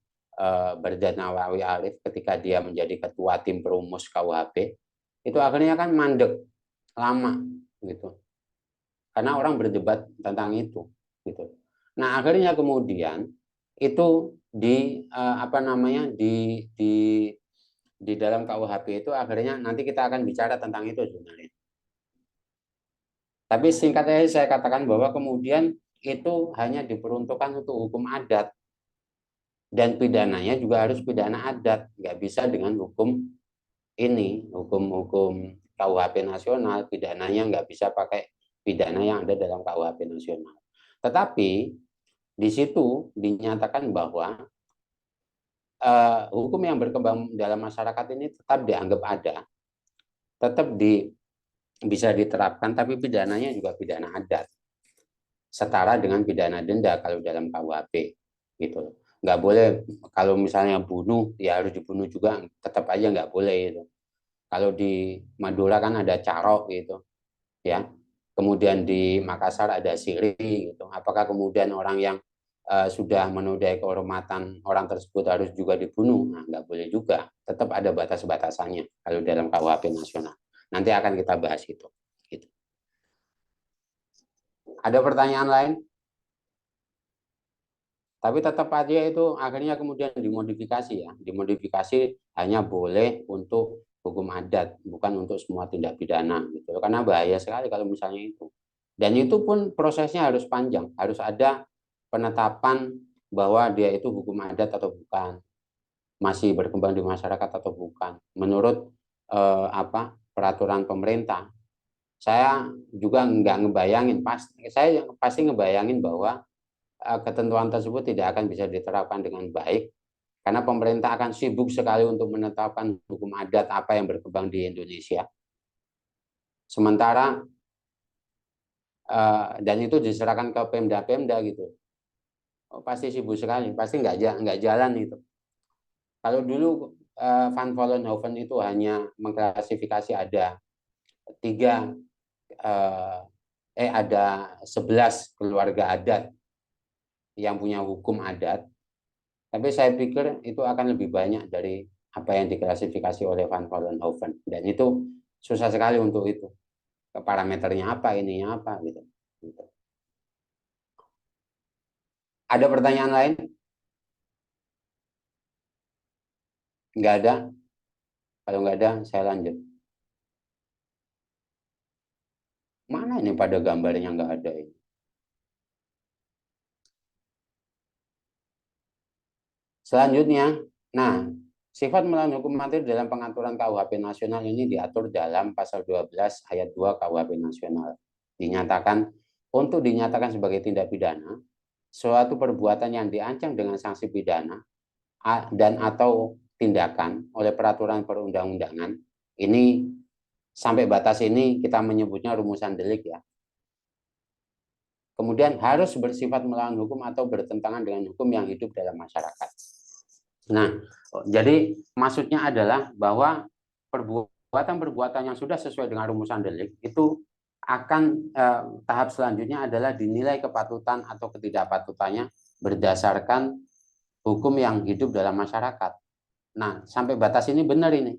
Bardan Nawawi Arif ketika dia menjadi ketua tim perumus KUHP, itu akhirnya kan mandek lama gitu. Karena orang berdebat tentang itu gitu. Nah, akhirnya kemudian itu di di dalam KUHP itu akhirnya nanti kita akan bicara tentang itu sebenarnya. Tapi singkatnya saya katakan bahwa kemudian itu hanya diperuntukkan untuk hukum adat. Dan pidananya juga harus pidana adat. Nggak bisa dengan hukum ini, hukum KUHP nasional. Pidananya nggak bisa pakai pidana yang ada dalam KUHP nasional. Tetapi di situ dinyatakan bahwa hukum yang berkembang dalam masyarakat ini tetap dianggap ada. Tetap bisa diterapkan, tapi pidananya juga pidana adat. Setara dengan pidana denda kalau dalam KUHP gitu. Nggak boleh kalau misalnya bunuh ya harus dibunuh juga, tetap aja nggak boleh itu. Kalau di Madura kan ada carok gitu ya, kemudian di Makassar ada siri gitu. Apakah kemudian orang yang sudah menodai kehormatan orang tersebut harus juga dibunuh? Nah, nggak boleh juga, tetap ada batas-batasannya kalau dalam KUHP nasional. Nanti akan kita bahas itu. Gitu. Ada pertanyaan lain? Tapi tetap aja itu akhirnya kemudian dimodifikasi ya. Dimodifikasi hanya boleh untuk hukum adat, bukan untuk semua tindak pidana gitu. Karena bahaya sekali kalau misalnya itu. Dan itu pun prosesnya harus panjang, harus ada penetapan bahwa dia itu hukum adat atau bukan, masih berkembang di masyarakat atau bukan. Menurut peraturan pemerintah, saya juga nggak ngebayangin, saya pasti ngebayangin bahwa ketentuan tersebut tidak akan bisa diterapkan dengan baik karena pemerintah akan sibuk sekali untuk menetapkan hukum adat apa yang berkembang di Indonesia. Sementara dan itu diserahkan ke Pemda-Pemda gitu. Pasti sibuk sekali, pasti nggak jalan itu. Kalau dulu Van Vollenhoven itu hanya mengklasifikasi ada 11 keluarga adat yang punya hukum adat, tapi saya pikir itu akan lebih banyak dari apa yang diklasifikasi oleh Van Vollenhoven, dan itu susah sekali untuk itu, parameternya apa, ininya apa gitu. Ada pertanyaan lain? Nggak ada? Kalau nggak ada, saya lanjut. Mana ini pada gambarnya nggak ada ini? Selanjutnya, nah, sifat melawan hukum materi dalam pengaturan KUHP nasional ini diatur dalam pasal 12 ayat 2 KUHP nasional. Untuk dinyatakan sebagai tindak pidana, suatu perbuatan yang diancam dengan sanksi pidana dan atau tindakan oleh peraturan perundang-undangan, ini sampai batas ini kita menyebutnya rumusan delik ya. Kemudian harus bersifat melawan hukum atau bertentangan dengan hukum yang hidup dalam masyarakat. Nah, jadi maksudnya adalah bahwa perbuatan-perbuatan yang sudah sesuai dengan rumusan delik itu akan tahap selanjutnya adalah dinilai kepatutan atau ketidakpatutannya berdasarkan hukum yang hidup dalam masyarakat. Nah, sampai batas ini benar ini.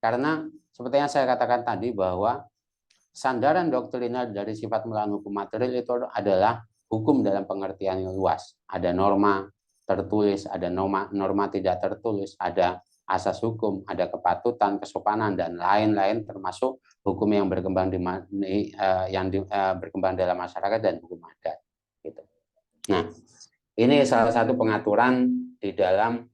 Karena seperti yang saya katakan tadi bahwa sandaran doktriner dari sifat melawan hukum material itu adalah hukum dalam pengertian yang luas. Ada norma tertulis, ada norma tidak tertulis, ada asas hukum, ada kepatutan, kesopanan, dan lain-lain, termasuk hukum yang berkembang berkembang dalam masyarakat dan hukum adat. Gitu. Nah, ini salah satu pengaturan di dalam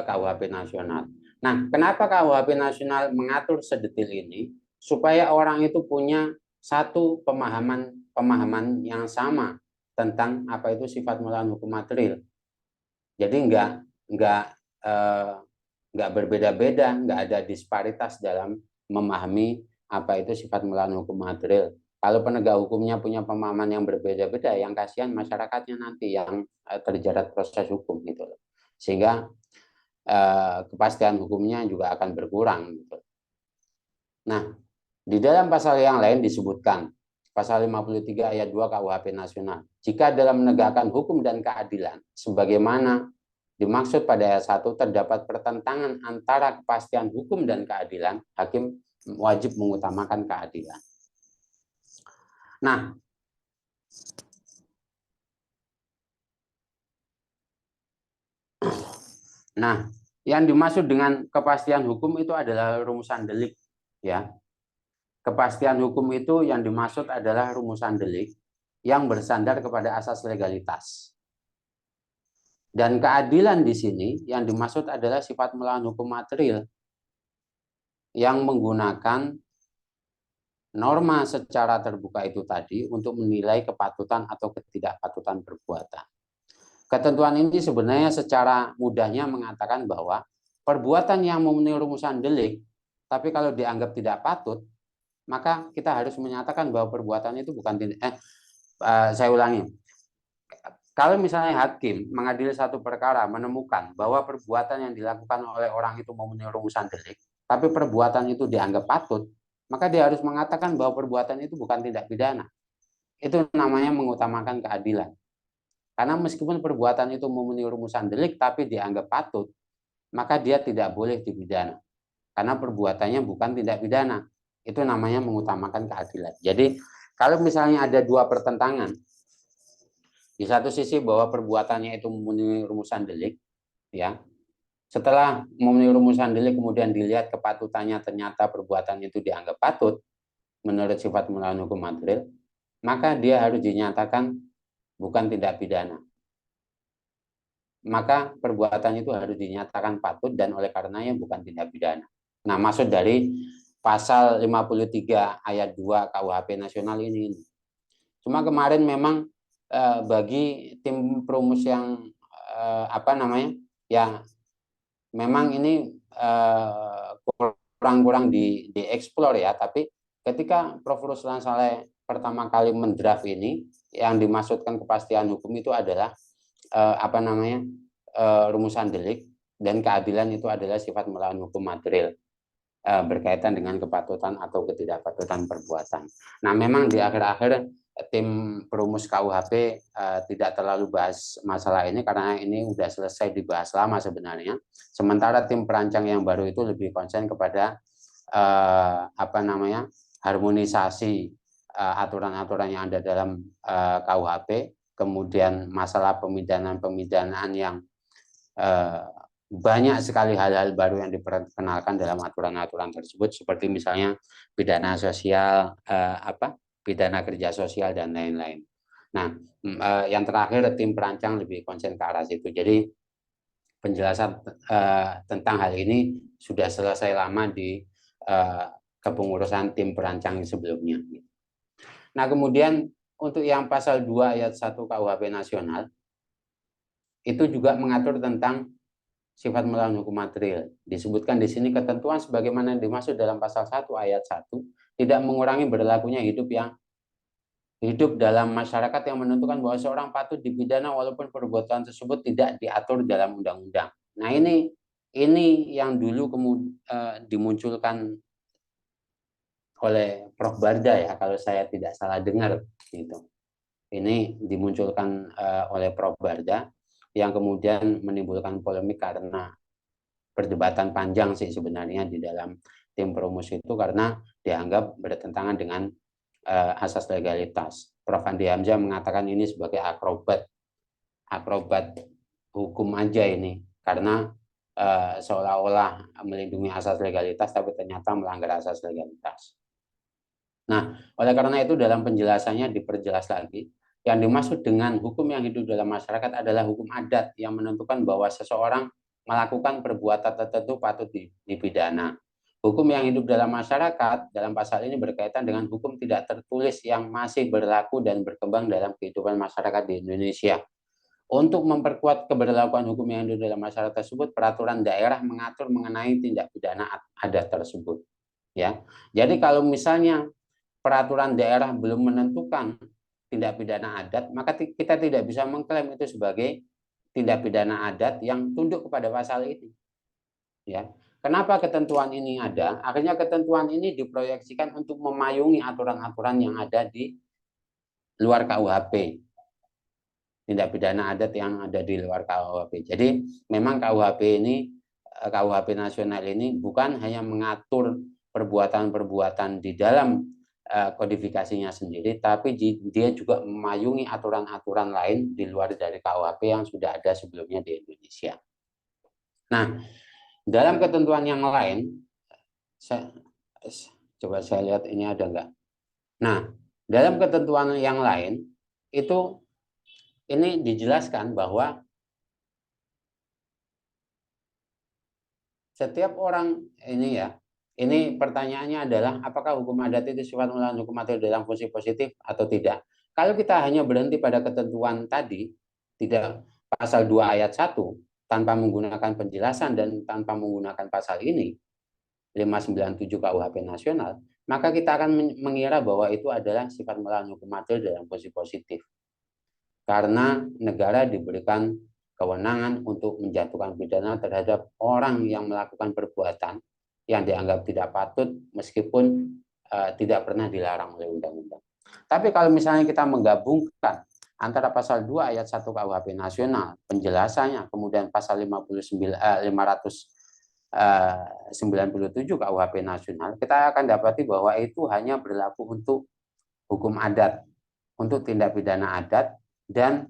KUHP nasional. Nah, kenapa KUHP nasional mengatur sedetil ini? Supaya orang itu punya satu pemahaman yang sama tentang apa itu sifat melawan hukum material. Jadi nggak berbeda-beda, nggak ada disparitas dalam memahami apa itu sifat melawan hukum material. Kalau penegak hukumnya punya pemahaman yang berbeda-beda, yang kasihan masyarakatnya nanti yang terjerat proses hukum gitu loh. Sehingga kepastian hukumnya juga akan berkurang gitu. Nah, di dalam pasal yang lain disebutkan pasal 53 ayat 2 KUHP nasional. Jika dalam menegakkan hukum dan keadilan sebagaimana dimaksud pada ayat 1 terdapat pertentangan antara kepastian hukum dan keadilan, hakim wajib mengutamakan keadilan. Nah, yang dimaksud dengan kepastian hukum itu adalah rumusan delik, ya. Kepastian hukum itu yang dimaksud adalah rumusan delik yang bersandar kepada asas legalitas. Dan keadilan di sini yang dimaksud adalah sifat melawan hukum material yang menggunakan norma secara terbuka itu tadi untuk menilai kepatutan atau ketidakpatutan perbuatan. Ketentuan ini sebenarnya secara mudahnya mengatakan bahwa perbuatan yang memenuhi rumusan delik, tapi kalau dianggap tidak patut, maka kita harus menyatakan bahwa perbuatan itu bukan saya ulangi. Kalau misalnya hakim mengadili satu perkara menemukan bahwa perbuatan yang dilakukan oleh orang itu memenuhi rumusan delik, tapi perbuatan itu dianggap patut, maka dia harus mengatakan bahwa perbuatan itu bukan tindak pidana. Itu namanya mengutamakan keadilan. Karena meskipun perbuatan itu memenuhi rumusan delik tapi dianggap patut, maka dia tidak boleh dipidana. Karena perbuatannya bukan tindak pidana. Itu namanya mengutamakan keadilan. Jadi kalau misalnya ada dua pertentangan, di satu sisi bahwa perbuatannya itu memenuhi rumusan delik, ya. Setelah memenuhi rumusan delik kemudian dilihat kepatutannya ternyata perbuatan itu dianggap patut menurut sifat melawan hukum material, maka dia harus dinyatakan bukan tindak pidana. Maka perbuatan itu harus dinyatakan patut dan oleh karenanya bukan tindak pidana. Nah, maksud dari pasal 53 ayat 2 KUHP nasional ini. Cuma kemarin memang bagi tim perumus yang yang memang ini kurang dieksplor ya, tapi ketika Prof. Ruslan Saleh pertama kali mendraft ini, yang dimaksudkan kepastian hukum itu adalah rumusan delik, dan keadilan itu adalah sifat melawan hukum material berkaitan dengan kepatutan atau ketidakpatutan perbuatan. Nah, memang di akhir-akhir tim perumus KUHP tidak terlalu bahas masalah ini karena ini sudah selesai dibahas lama sebenarnya. Sementara tim perancang yang baru itu lebih konsen kepada harmonisasi aturan-aturan yang ada dalam KUHP, kemudian masalah pemidanaan yang banyak sekali hal-hal baru yang diperkenalkan dalam aturan-aturan tersebut, seperti misalnya pidana sosial, pidana kerja sosial dan lain-lain. Nah, yang terakhir tim perancang lebih konsen ke arah situ. Jadi penjelasan tentang hal ini sudah selesai lama di kepengurusan tim perancang sebelumnya. Nah, kemudian untuk yang pasal 2 ayat 1 KUHP nasional, itu juga mengatur tentang sifat melawan hukum material. Disebutkan di sini ketentuan sebagaimana dimaksud dalam pasal 1 ayat 1 tidak mengurangi berlakunya hidup dalam masyarakat yang menentukan bahwa seorang patut dipidana walaupun perbuatan tersebut tidak diatur dalam undang-undang. Nah, ini yang dulu dimunculkan oleh Prof. Barda ya, kalau saya tidak salah dengar gitu. Ini dimunculkan oleh Prof. Barda yang kemudian menimbulkan polemik karena perdebatan panjang sih sebenarnya di dalam tim promosi itu, karena dianggap bertentangan dengan asas legalitas. Prof. Andi Hamzah mengatakan ini sebagai akrobat hukum aja ini, karena seolah-olah melindungi asas legalitas tapi ternyata melanggar asas legalitas. Nah, oleh karena itu dalam penjelasannya diperjelas lagi, yang dimaksud dengan hukum yang hidup dalam masyarakat adalah hukum adat yang menentukan bahwa seseorang melakukan perbuatan tertentu patut dipidana. Hukum yang hidup dalam masyarakat dalam pasal ini berkaitan dengan hukum tidak tertulis yang masih berlaku dan berkembang dalam kehidupan masyarakat di Indonesia. Untuk memperkuat keberlakuan hukum yang hidup dalam masyarakat tersebut, peraturan daerah mengatur mengenai tindak pidana adat tersebut. Ya, jadi kalau misalnya peraturan daerah belum menentukan tindak pidana adat, maka kita tidak bisa mengklaim itu sebagai tindak pidana adat yang tunduk kepada pasal ini. Ya, kenapa ketentuan ini ada? Akhirnya ketentuan ini diproyeksikan untuk memayungi aturan-aturan yang ada di luar KUHP, tindak pidana adat yang ada di luar KUHP. Jadi memang KUHP nasional ini bukan hanya mengatur perbuatan-perbuatan di dalam kodifikasinya sendiri, tapi dia juga memayungi aturan-aturan lain di luar dari KUHP yang sudah ada sebelumnya di Indonesia. Nah, dalam ketentuan yang lain, coba saya lihat ini ada enggak. Nah, dalam ketentuan yang lain itu ini dijelaskan bahwa setiap orang ini ya, ini pertanyaannya adalah apakah hukum adat itu sifat melawan hukum material dalam fungsi positif atau tidak? Kalau kita hanya berhenti pada ketentuan tadi, tidak pasal 2 ayat 1 tanpa menggunakan penjelasan dan tanpa menggunakan pasal ini 597 KUHP nasional, maka kita akan mengira bahwa itu adalah sifat melawan hukum material dalam fungsi positif. Karena negara diberikan kewenangan untuk menjatuhkan pidana terhadap orang yang melakukan perbuatan yang dianggap tidak patut meskipun tidak pernah dilarang oleh undang-undang. Tapi kalau misalnya kita menggabungkan antara pasal 2 ayat 1 KUHP nasional, penjelasannya, kemudian pasal 597 KUHP nasional, kita akan dapati bahwa itu hanya berlaku untuk hukum adat, untuk tindak pidana adat, dan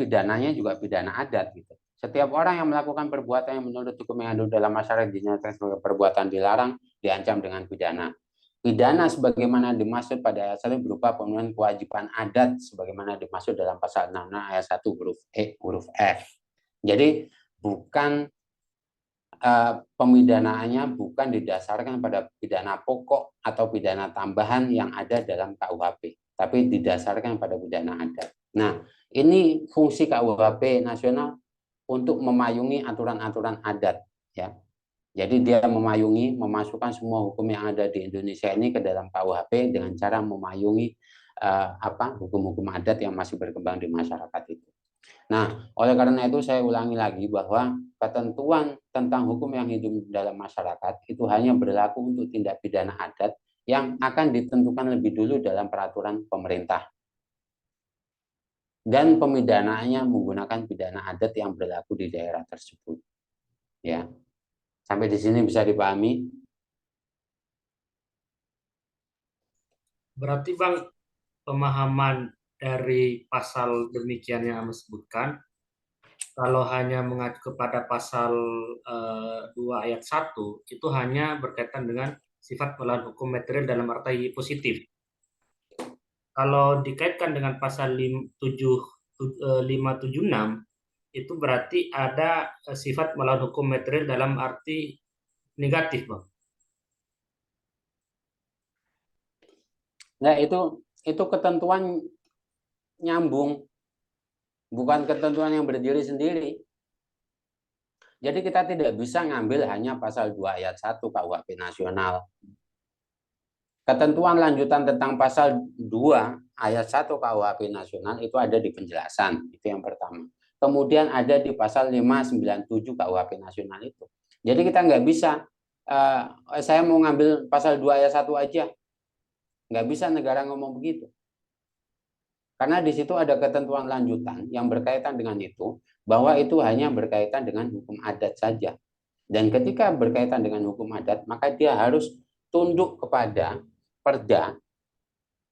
pidananya juga pidana adat gitu. Setiap orang yang melakukan perbuatan yang menurut hukum yang ada dalam masyarakat dinyatakan sebagai perbuatan dilarang, diancam dengan pidana. Pidana sebagaimana dimaksud pada ayat 1 berupa pemenuhan kewajiban adat sebagaimana dimaksud dalam pasal 6 ayat 1 huruf F. Jadi bukan pemidanaannya bukan didasarkan pada pidana pokok atau pidana tambahan yang ada dalam KUHP, tapi didasarkan pada pidana adat. Nah, ini fungsi KUHP nasional untuk memayungi aturan-aturan adat, ya. Jadi dia memasukkan semua hukum yang ada di Indonesia ini ke dalam KUHP dengan cara memayungi hukum-hukum adat yang masih berkembang di masyarakat itu. Nah, oleh karena itu saya ulangi lagi bahwa ketentuan tentang hukum yang hidup dalam masyarakat itu hanya berlaku untuk tindak pidana adat yang akan ditentukan lebih dulu dalam peraturan pemerintah. Dan pemidanaannya menggunakan pidana adat yang berlaku di daerah tersebut. Ya. Sampai di sini bisa dipahami? Berarti Bang, pemahaman dari pasal demikian yang Anda sebutkan, kalau hanya mengacu kepada pasal 2 ayat 1, itu hanya berkaitan dengan sifat melawan hukum material dalam arti positif. Kalau dikaitkan dengan pasal 576, itu berarti ada sifat melawan hukum material dalam arti negatif, Bang. Nah, itu itu ketentuan nyambung, bukan ketentuan yang berdiri sendiri. Jadi kita tidak bisa ngambil hanya pasal 2 ayat 1 KUHP nasional. Ketentuan lanjutan tentang pasal 2 ayat 1 KUHP nasional itu ada di penjelasan, itu yang pertama. Kemudian ada di pasal 597 KUHP nasional itu. Jadi kita nggak bisa, saya mau ngambil pasal 2 ayat 1 aja. Nggak bisa negara ngomong begitu. Karena di situ ada ketentuan lanjutan yang berkaitan dengan itu, bahwa itu hanya berkaitan dengan hukum adat saja. Dan ketika berkaitan dengan hukum adat, maka dia harus tunduk kepada perda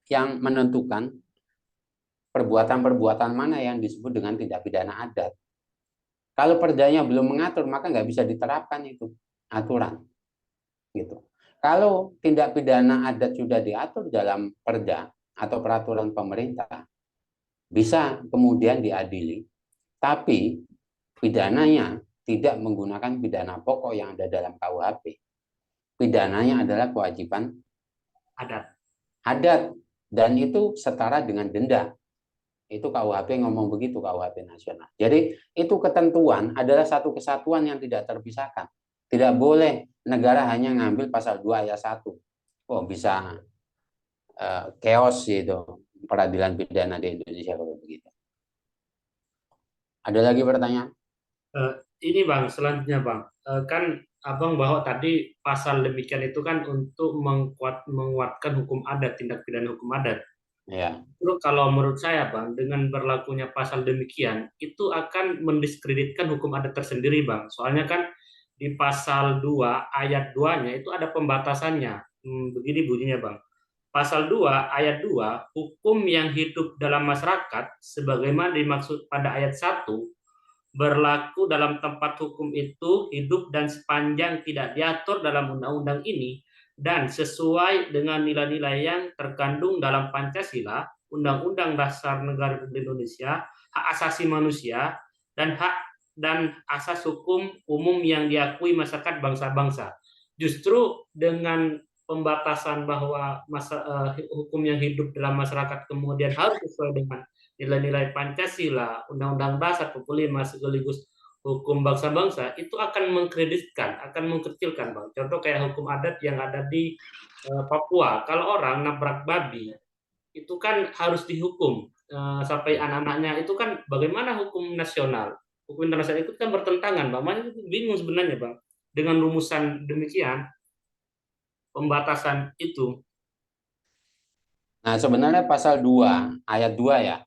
yang menentukan perbuatan-perbuatan mana yang disebut dengan tindak pidana adat. Kalau perdanya belum mengatur, maka nggak bisa diterapkan itu aturan. Gitu. Kalau tindak pidana adat sudah diatur dalam perda atau peraturan pemerintah, bisa kemudian diadili, tapi pidananya tidak menggunakan pidana pokok yang ada dalam KUHP. Pidananya adalah kewajiban adat, dan itu setara dengan denda. Itu KUHP ngomong begitu, KUHP nasional. Jadi itu ketentuan adalah satu kesatuan yang tidak terpisahkan. Tidak boleh negara hanya ngambil pasal 2 ayat 1. Oh, bisa chaos itu peradilan pidana di Indonesia kalau begitu. Ada lagi pertanyaan? Ini Bang, selanjutnya Bang, kan Abang bahwa tadi pasal demikian itu kan untuk menguatkan hukum adat, tindak pidana hukum adat. Ya. Terus kalau menurut saya Bang, dengan berlakunya pasal demikian, itu akan mendiskreditkan hukum adat tersendiri Bang. Soalnya kan di pasal 2 ayat 2-nya itu ada pembatasannya. Begini bunyinya Bang. Pasal 2 ayat 2, hukum yang hidup dalam masyarakat sebagaimana dimaksud pada ayat 1 berlaku dalam tempat hukum itu hidup dan sepanjang tidak diatur dalam undang-undang ini dan sesuai dengan nilai-nilai yang terkandung dalam Pancasila, Undang-Undang Dasar Negara Republik Indonesia, hak asasi manusia, dan hak dan asas hukum umum yang diakui masyarakat bangsa-bangsa. Justru dengan pembatasan bahwa hukum yang hidup dalam masyarakat kemudian harus sesuai dengan nilai-nilai Pancasila, Undang-Undang Dasar 45 sekaligus hukum bangsa-bangsa, itu akan mengkreditkan, akan mengkecilkan Bang. Contoh kayak hukum adat yang ada di Papua, kalau orang nabrak babi itu kan harus dihukum sampai anak-anaknya, itu kan bagaimana hukum nasional, hukum internasional itu kan bertentangan Bang. Makanya itu bingung sebenarnya Bang dengan rumusan demikian, pembatasan itu. Nah, sebenarnya pasal 2 ayat 2 ya.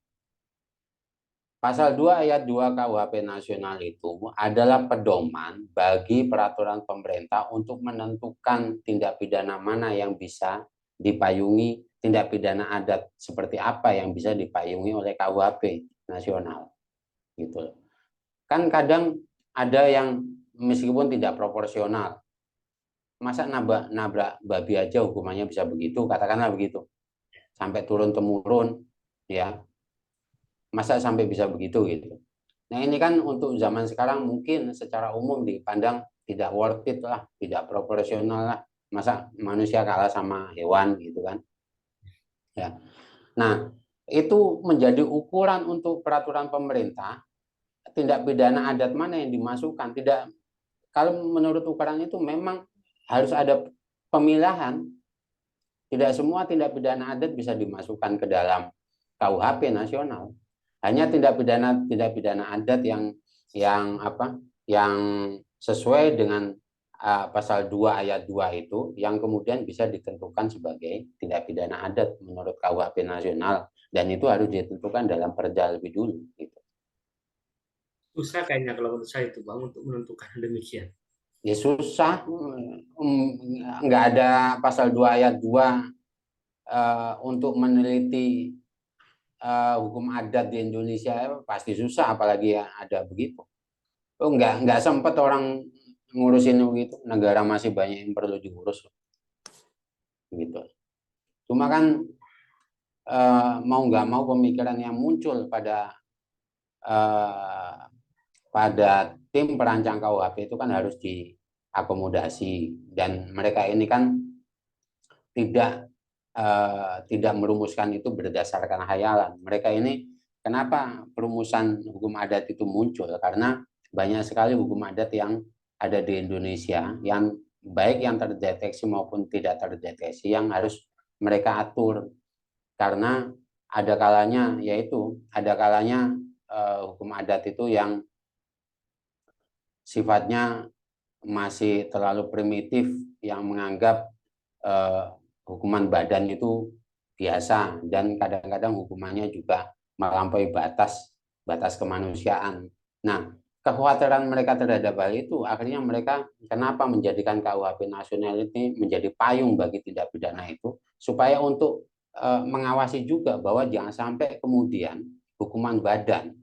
Pasal 2 ayat 2 KUHP nasional itu adalah pedoman bagi peraturan pemerintah untuk menentukan tindak pidana mana yang bisa dipayungi, tindak pidana adat seperti apa yang bisa dipayungi oleh KUHP nasional. Gitu. Kan kadang ada yang meskipun tidak proporsional, masa nabrak babi aja hukumannya bisa begitu, katakanlah begitu, sampai turun temurun, ya, masa sampai bisa begitu gitu. Nah ini kan untuk zaman sekarang mungkin secara umum dipandang tidak worth it lah, tidak proporsional lah, masa manusia kalah sama hewan gitu kan, ya. Nah itu menjadi ukuran untuk peraturan pemerintah, tindak pidana adat mana yang dimasukkan. Tidak, kalau menurut ukuran itu memang harus ada pemilahan. Tidak semua tindak pidana adat bisa dimasukkan ke dalam KUHP nasional. Hanya tindak pidana adat yang apa? Yang sesuai dengan pasal 2 ayat 2 itu yang kemudian bisa ditentukan sebagai tindak pidana adat menurut KUHP nasional, dan itu harus ditentukan dalam perda lebih dulu gitu. Susah kayaknya kalau menurut saya itu Bang untuk menentukan demikian. Ya susah, nggak ada pasal 2 ayat 2 untuk meneliti hukum adat di Indonesia pasti susah, apalagi ya ada begitu. Oh, nggak sempat orang ngurusin begitu, negara masih banyak yang perlu diurus gitu. Cuma kan mau nggak mau pemikiran yang muncul pada tim perancang KUHP itu kan harus diakomodasi, dan mereka ini kan tidak tidak merumuskan itu berdasarkan khayalan. Mereka ini kenapa perumusan hukum adat itu muncul? Karena banyak sekali hukum adat yang ada di Indonesia yang baik yang terdeteksi maupun tidak terdeteksi yang harus mereka atur. Karena ada kalanya hukum adat itu yang sifatnya masih terlalu primitif, yang menganggap hukuman badan itu biasa, dan kadang-kadang hukumannya juga melampaui batas kemanusiaan. Nah, kekhawatiran mereka terhadap hal itu akhirnya mereka kenapa menjadikan KUHP nasional ini menjadi payung bagi tindak pidana itu, supaya untuk mengawasi juga bahwa jangan sampai kemudian hukuman badan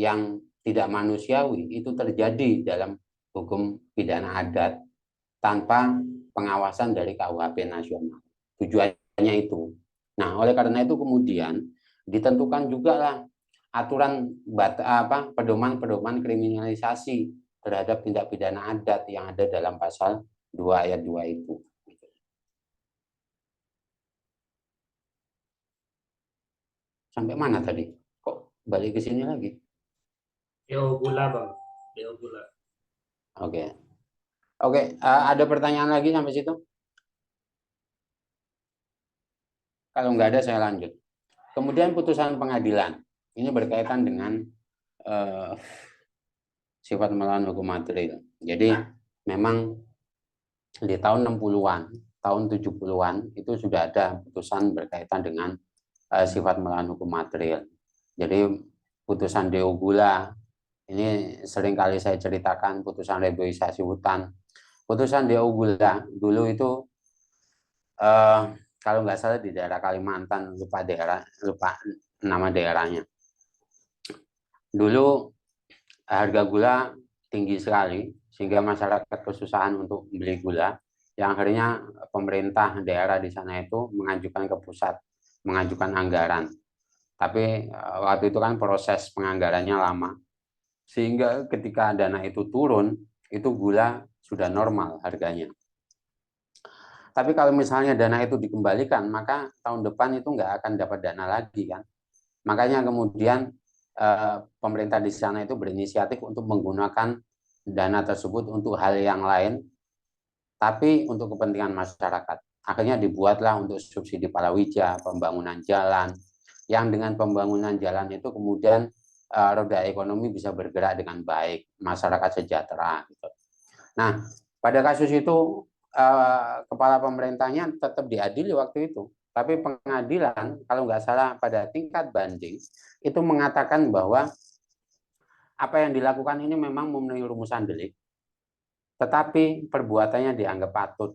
yang tidak manusiawi itu terjadi dalam hukum pidana adat tanpa pengawasan dari KUHP nasional. Tujuannya itu. Nah, oleh karena itu kemudian ditentukan juga lah aturan pedoman kriminalisasi terhadap tindak pidana adat yang ada dalam pasal 2 ayat 2 itu. Sampai mana tadi? Kok balik ke sini lagi? DO gula, Bang. DO gula. Oke. Ada pertanyaan lagi sampai situ? Kalau nggak ada, saya lanjut. Kemudian putusan pengadilan. Ini berkaitan dengan sifat melawan hukum material. Jadi memang di tahun 60-an, tahun 70-an itu sudah ada putusan berkaitan dengan sifat melawan hukum material. Jadi putusan DO Gula, ini sering kali saya ceritakan, putusan reboisasi hutan. Putusan DO Gula dulu itu kalau nggak salah di daerah Kalimantan, lupa nama daerahnya. Dulu harga gula tinggi sekali sehingga masyarakat kesusahan untuk beli gula, yang akhirnya pemerintah daerah di sana itu mengajukan ke pusat, mengajukan anggaran. Tapi waktu itu kan proses penganggarannya lama, sehingga ketika dana itu turun, itu gula sudah normal harganya. Tapi kalau misalnya dana itu dikembalikan, maka tahun depan itu nggak akan dapat dana lagi kan. Makanya kemudian pemerintah di sana itu berinisiatif untuk menggunakan dana tersebut untuk hal yang lain, tapi untuk kepentingan masyarakat. Akhirnya dibuatlah untuk subsidi palawija, pembangunan jalan, yang dengan pembangunan jalan itu kemudian roda ekonomi bisa bergerak dengan baik, masyarakat sejahtera. Gitu. Nah, pada kasus itu kepala pemerintahnya tetap diadili waktu itu. Tapi pengadilan, kalau nggak salah pada tingkat banding, itu mengatakan bahwa apa yang dilakukan ini memang memenuhi rumusan delik, tetapi perbuatannya dianggap patut.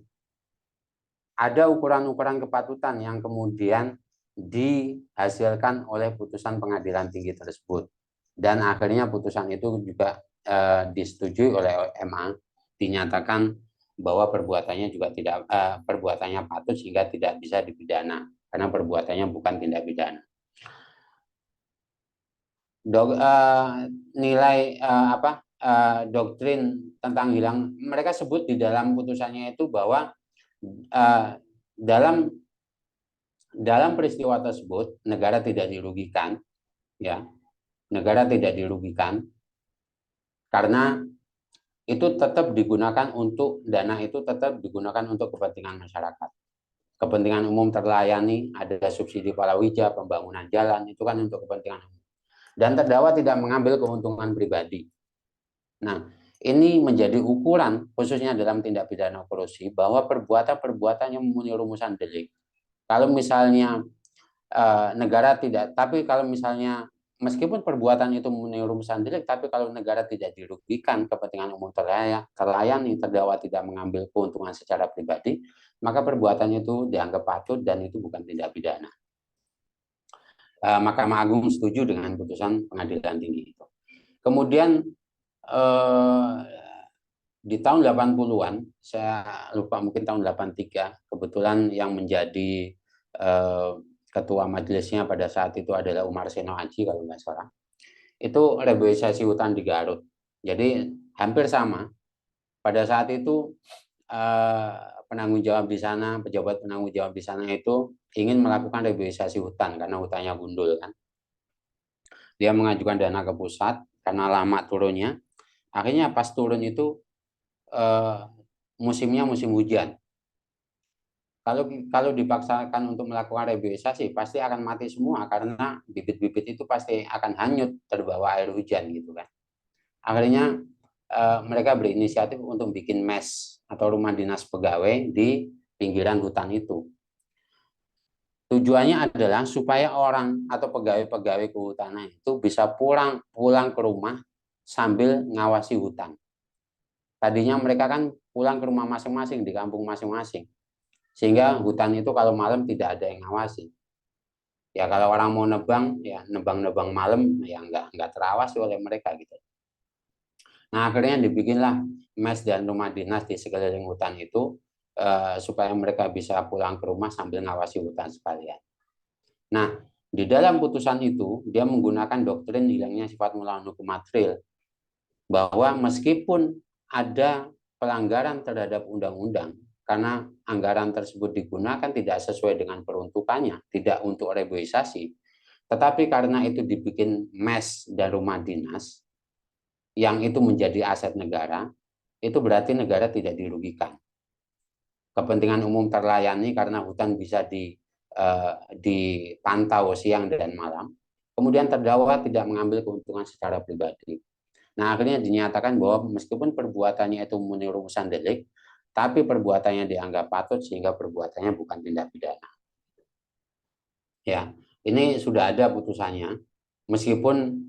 Ada ukuran-ukuran kepatutan yang kemudian dihasilkan oleh putusan pengadilan tinggi tersebut. Dan akhirnya putusan itu juga disetujui oleh MA, dinyatakan bahwa perbuatannya juga tidak perbuatannya patut sehingga tidak bisa dipidana karena perbuatannya bukan tindak pidana. Nilai doktrin tentang hilang, mereka sebut di dalam putusannya itu bahwa dalam peristiwa tersebut negara tidak dirugikan, ya, negara tidak dirugikan karena itu tetap digunakan untuk dana itu tetap digunakan untuk kepentingan masyarakat. Kepentingan umum terlayani, ada subsidi palawija, pembangunan jalan, itu kan untuk kepentingan umum. Dan terdakwa tidak mengambil keuntungan pribadi. Nah, ini menjadi ukuran khususnya dalam tindak pidana korupsi bahwa perbuatan yang memenuhi rumusan delik. Kalau misalnya negara tidak, tapi kalau misalnya meskipun perbuatan itu memenuhi rumusan delik, tapi kalau negara tidak dirugikan, kepentingan umum terlayani, terdakwa tidak mengambil keuntungan secara pribadi, maka perbuatannya itu dianggap patut dan itu bukan tindak pidana. Mahkamah Agung setuju dengan putusan pengadilan tinggi itu. Kemudian di tahun 80-an, saya lupa mungkin tahun 83, kebetulan yang menjadi ketua majelisnya pada saat itu adalah Umar Seno Aji kalau nggak salah. Itu reboisasi hutan di Garut. Jadi hampir sama. Pada saat itu penanggung jawab di sana, pejabat penanggung jawab di sana itu ingin melakukan reboisasi hutan karena hutannya gundul kan. Dia mengajukan dana ke pusat karena lama turunnya. Akhirnya pas turun itu musimnya musim hujan. Kalau dipaksakan untuk melakukan reboisasi pasti akan mati semua karena bibit-bibit itu pasti akan hanyut terbawa air hujan gitu kan. Akhirnya mereka berinisiatif untuk bikin mes atau rumah dinas pegawai di pinggiran hutan itu. Tujuannya adalah supaya orang atau pegawai-pegawai kehutanan itu bisa pulang ke rumah sambil ngawasi hutan. Tadinya mereka kan pulang ke rumah masing-masing di kampung masing-masing. Sehingga hutan itu kalau malam tidak ada yang ngawasi. Ya kalau orang mau nebang, ya nebang-nebang malam, ya nggak terawasi oleh mereka gitu. Nah akhirnya dibikinlah mes dan rumah dinas di sekeliling hutan itu supaya mereka bisa pulang ke rumah sambil ngawasi hutan sekalian. Nah di dalam putusan itu dia menggunakan doktrin hilangnya sifat melawan hukum material bahwa meskipun ada pelanggaran terhadap undang-undang karena anggaran tersebut digunakan tidak sesuai dengan peruntukannya, tidak untuk reboisasi, tetapi karena itu dibikin mes dan rumah dinas, yang itu menjadi aset negara, itu berarti negara tidak dirugikan. Kepentingan umum terlayani karena hutan bisa dipantau siang dan malam, kemudian terdakwa tidak mengambil keuntungan secara pribadi. Nah, akhirnya dinyatakan bahwa meskipun perbuatannya itu memenuhi rumusan delik, tapi perbuatannya dianggap patut sehingga perbuatannya bukan tindak pidana. Ya, ini sudah ada putusannya. Meskipun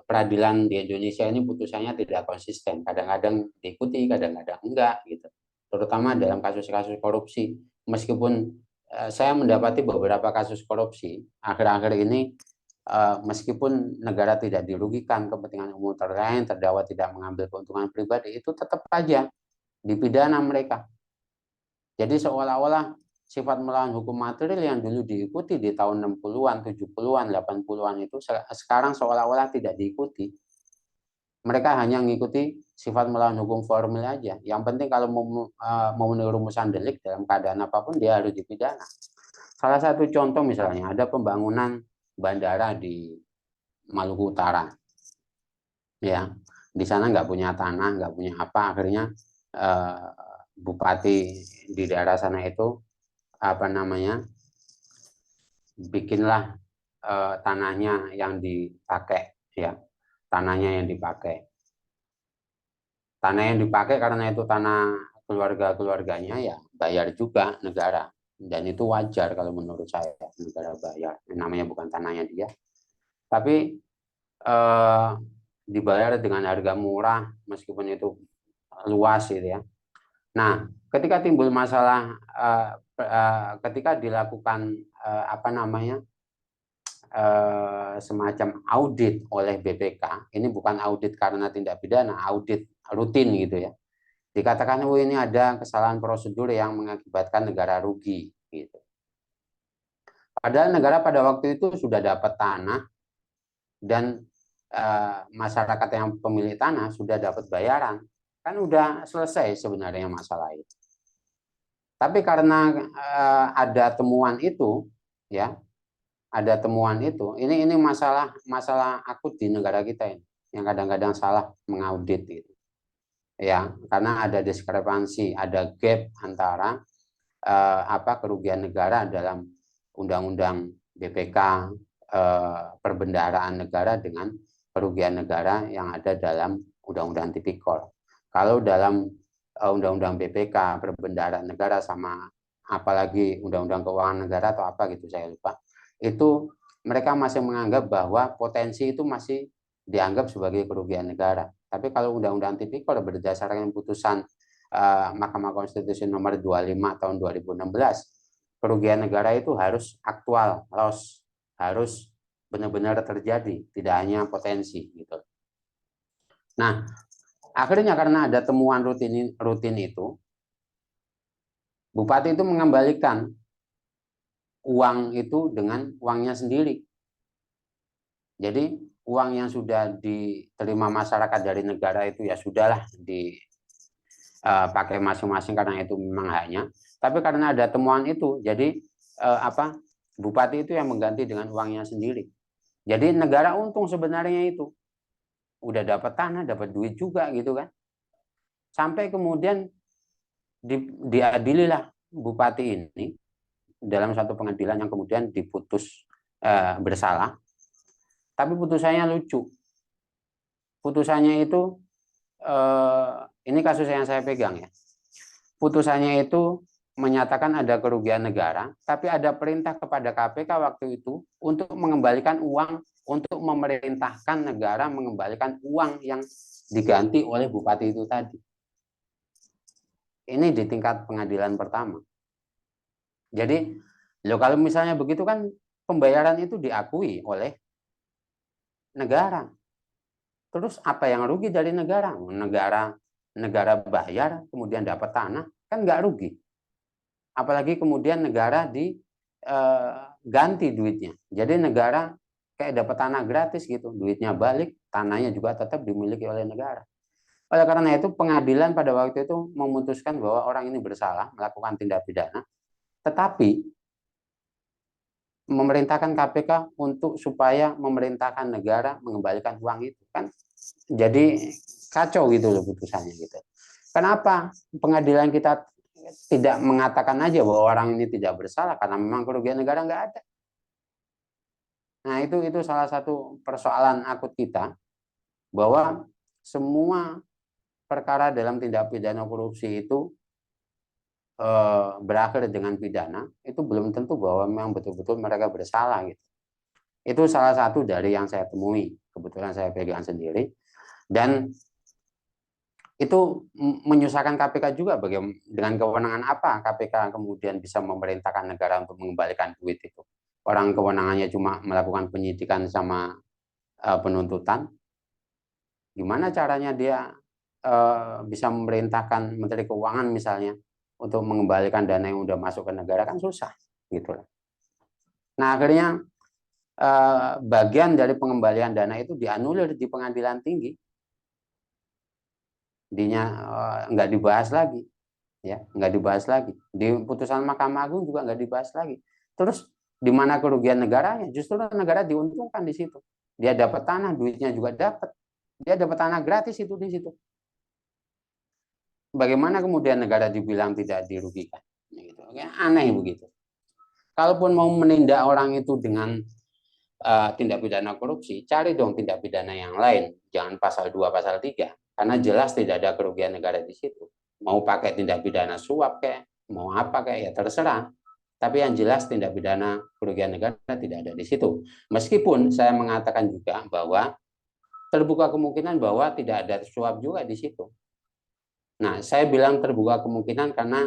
peradilan di Indonesia ini putusannya tidak konsisten, kadang-kadang diikuti, kadang-kadang enggak gitu. Terutama dalam kasus-kasus korupsi. Meskipun saya mendapati beberapa kasus korupsi akhir-akhir ini, meskipun negara tidak dirugikan, kepentingan umum terlayani, terdakwa tidak mengambil keuntungan pribadi, itu tetap aja dipidana mereka. Jadi seolah-olah sifat melawan hukum material yang dulu diikuti di tahun 60-an, 70-an, 80-an itu sekarang seolah-olah tidak diikuti. Mereka hanya mengikuti sifat melawan hukum formil aja. Yang penting kalau memenuhi rumusan delik dalam keadaan apapun dia harus dipidana. Salah satu contoh misalnya ada pembangunan bandara di Maluku Utara. Ya, di sana nggak punya tanah, nggak punya apa, akhirnya bupati di daerah sana itu bikinlah tanahnya yang dipakai, ya, tanahnya yang dipakai karena itu tanah keluarganya, ya bayar juga negara, dan itu wajar kalau menurut saya negara bayar, namanya bukan tanahnya dia, tapi dibayar dengan harga murah meskipun itu luas gitu ya. Nah, ketika timbul masalah, ketika dilakukan semacam audit oleh BPK, ini bukan audit karena tindak pidana, audit rutin gitu ya. Dikatakan, oh ini ada kesalahan prosedur yang mengakibatkan negara rugi gitu. Padahal negara pada waktu itu sudah dapat tanah dan masyarakat yang pemilik tanah sudah dapat bayaran. Kan udah selesai sebenarnya masalah itu. Tapi karena ada temuan itu, ya, ini masalah akut di negara kita ini, yang kadang-kadang salah mengaudit itu, ya, karena ada diskrepansi, ada gap antara kerugian negara dalam undang-undang BPK perbendaharaan negara dengan kerugian negara yang ada dalam undang-undang tipikor. Kalau dalam undang-undang BPK perbendaharaan negara sama apalagi undang-undang keuangan negara atau apa gitu saya lupa, itu mereka masih menganggap bahwa potensi itu masih dianggap sebagai kerugian negara. Tapi kalau undang-undang tipikor berdasarkan putusan Mahkamah Konstitusi nomor 25 tahun 2016, kerugian negara itu harus aktual, harus benar-benar terjadi, tidak hanya potensi gitu. Nah, akhirnya karena ada temuan rutin itu, bupati itu mengembalikan uang itu dengan uangnya sendiri. Jadi uang yang sudah diterima masyarakat dari negara itu ya sudahlah dipakai masing-masing karena itu memang haknya. Tapi karena ada temuan itu, jadi bupati itu yang mengganti dengan uangnya sendiri. Jadi negara untung sebenarnya itu. Udah dapat tanah, dapat duit juga gitu kan. Sampai kemudian diadililah bupati ini dalam satu pengadilan yang kemudian diputus bersalah. Tapi putusannya lucu. Putusannya itu ini kasus yang saya pegang ya. Putusannya itu menyatakan ada kerugian negara, tapi ada perintah kepada KPK waktu itu untuk mengembalikan uang, untuk memerintahkan negara mengembalikan uang yang diganti oleh bupati itu tadi. Ini di tingkat pengadilan pertama. Jadi, kalau misalnya begitu kan pembayaran itu diakui oleh negara. Terus apa yang rugi dari negara? Negara bayar, kemudian dapat tanah, kan nggak rugi. Apalagi kemudian negara diganti duitnya. Jadi negara kayak dapat tanah gratis gitu, duitnya balik, tanahnya juga tetap dimiliki oleh negara. Oleh karena itu pengadilan pada waktu itu memutuskan bahwa orang ini bersalah melakukan tindak pidana, tetapi memerintahkan KPK untuk supaya memerintahkan negara mengembalikan uang itu kan, jadi kacau gitu loh putusannya gitu. Kenapa pengadilan kita tidak mengatakan aja bahwa orang ini tidak bersalah karena memang kerugian negara nggak ada. Nah itu salah satu persoalan akut kita, bahwa semua perkara dalam tindak pidana korupsi itu berakhir dengan pidana, itu belum tentu bahwa memang betul-betul mereka bersalah gitu. Itu salah satu dari yang saya temui, kebetulan saya pegang sendiri, dan itu menyusahkan KPK juga. Dengan kewenangan apa KPK kemudian bisa memerintahkan negara untuk mengembalikan duit itu? Orang kewenangannya cuma melakukan penyidikan sama penuntutan. Gimana caranya dia bisa memerintahkan Menteri Keuangan misalnya untuk mengembalikan dana yang udah masuk ke negara? Kan susah gitu. Nah akhirnya bagian dari pengembalian dana itu dianulir di pengadilan tinggi. Nggak dibahas lagi, ya nggak dibahas lagi di putusan Mahkamah Agung juga nggak dibahas lagi. Terus di mana kerugian negaranya? Justru negara diuntungkan di situ. Dia dapat tanah, duitnya juga dapat. Dia dapat tanah gratis itu di situ. Bagaimana kemudian negara dibilang tidak dirugikan? Gitu. Aneh begitu. Kalaupun mau menindak orang itu dengan tindak pidana korupsi, cari dong tindak pidana yang lain, jangan pasal 2, pasal 3. Karena jelas tidak ada kerugian negara di situ. Mau pakai tindak pidana suap kayak, mau apa kayak, ya terserah. Tapi yang jelas tindak pidana kerugian negara tidak ada di situ. Meskipun saya mengatakan juga bahwa terbuka kemungkinan bahwa tidak ada suap juga di situ. Nah, saya bilang terbuka kemungkinan karena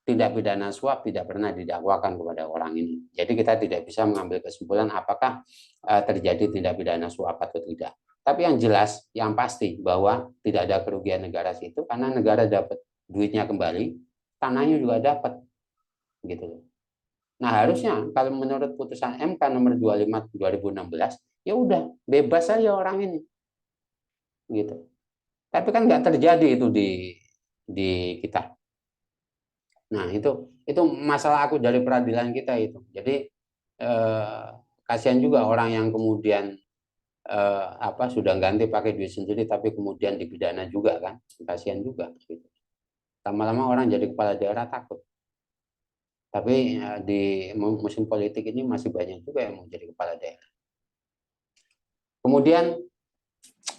tindak pidana suap tidak pernah didakwakan kepada orang ini. Jadi kita tidak bisa mengambil kesimpulan apakah terjadi tindak pidana suap atau tidak. Tapi yang jelas, yang pasti bahwa tidak ada kerugian negara situ karena negara dapat duitnya kembali, tanahnya juga dapat, gitu. Nah harusnya kalau menurut putusan MK nomor 25 2016, ya udah bebas saja orang ini, gitu. Tapi kan nggak terjadi itu di kita. Nah itu masalah aku dari peradilan kita itu. Jadi kasihan juga orang yang kemudian sudah ganti pakai duit sendiri tapi kemudian dipidana juga kan, kasihan juga gitu. Lama-lama orang jadi kepala daerah takut. Tapi di musim politik ini masih banyak juga yang mau jadi kepala daerah. Kemudian,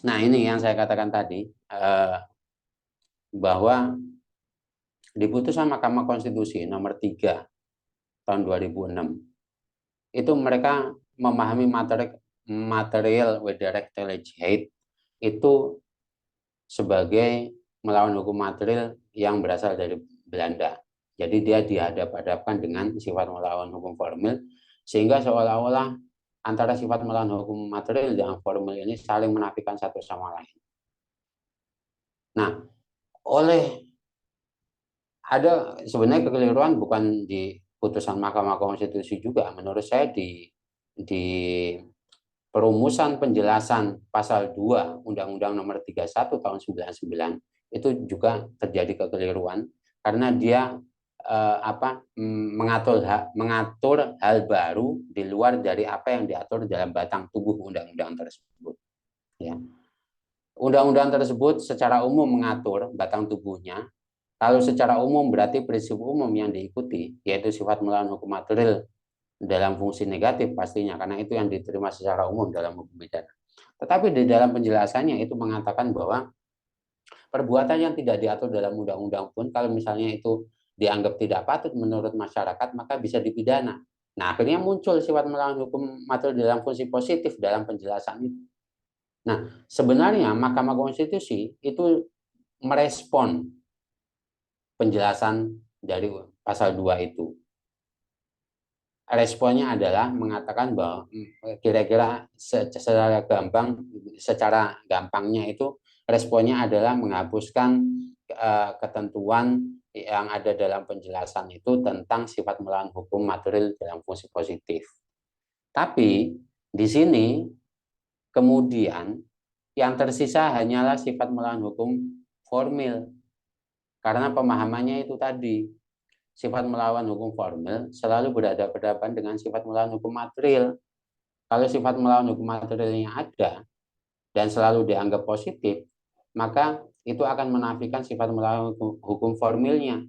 nah ini yang saya katakan tadi, bahwa di putusan Mahkamah Konstitusi nomor 3 tahun 2006 itu mereka memahami material with direct hate itu sebagai melawan hukum material yang berasal dari Belanda. Jadi dia dihadap-hadapkan dengan sifat melawan hukum formil, sehingga seolah-olah antara sifat melawan hukum material dan formil ini saling menafikan satu sama lain. Nah, ada sebenarnya kekeliruan bukan di putusan Mahkamah Konstitusi juga, menurut saya di perumusan penjelasan pasal 2 Undang-Undang Nomor 31 tahun 99 itu juga terjadi kekeliruan karena dia mengatur hal baru di luar dari apa yang diatur dalam batang tubuh undang-undang tersebut. Ya. Undang-undang tersebut secara umum mengatur batang tubuhnya. Kalau secara umum berarti prinsip umum yang diikuti, yaitu sifat melawan hukum material dalam fungsi negatif pastinya, karena itu yang diterima secara umum dalam hukum pidana. Tetapi di dalam penjelasannya itu mengatakan bahwa perbuatan yang tidak diatur dalam undang-undang pun kalau misalnya itu dianggap tidak patut menurut masyarakat, maka bisa dipidana. Nah, akhirnya muncul sifat melawan hukum material dalam fungsi positif dalam penjelasan itu. Nah, sebenarnya Mahkamah Konstitusi itu merespon penjelasan dari pasal 2 itu. Responnya adalah mengatakan bahwa kira-kira secara gampangnya itu responnya adalah menghapuskan ketentuan yang ada dalam penjelasan itu tentang sifat melawan hukum material dalam fungsi positif. Tapi di sini kemudian yang tersisa hanyalah sifat melawan hukum formil. Karena pemahamannya itu tadi, sifat melawan hukum formil selalu berhadapan dengan sifat melawan hukum material. Kalau sifat melawan hukum materialnya ada dan selalu dianggap positif, maka itu akan menafikan sifat melawan hukum formilnya.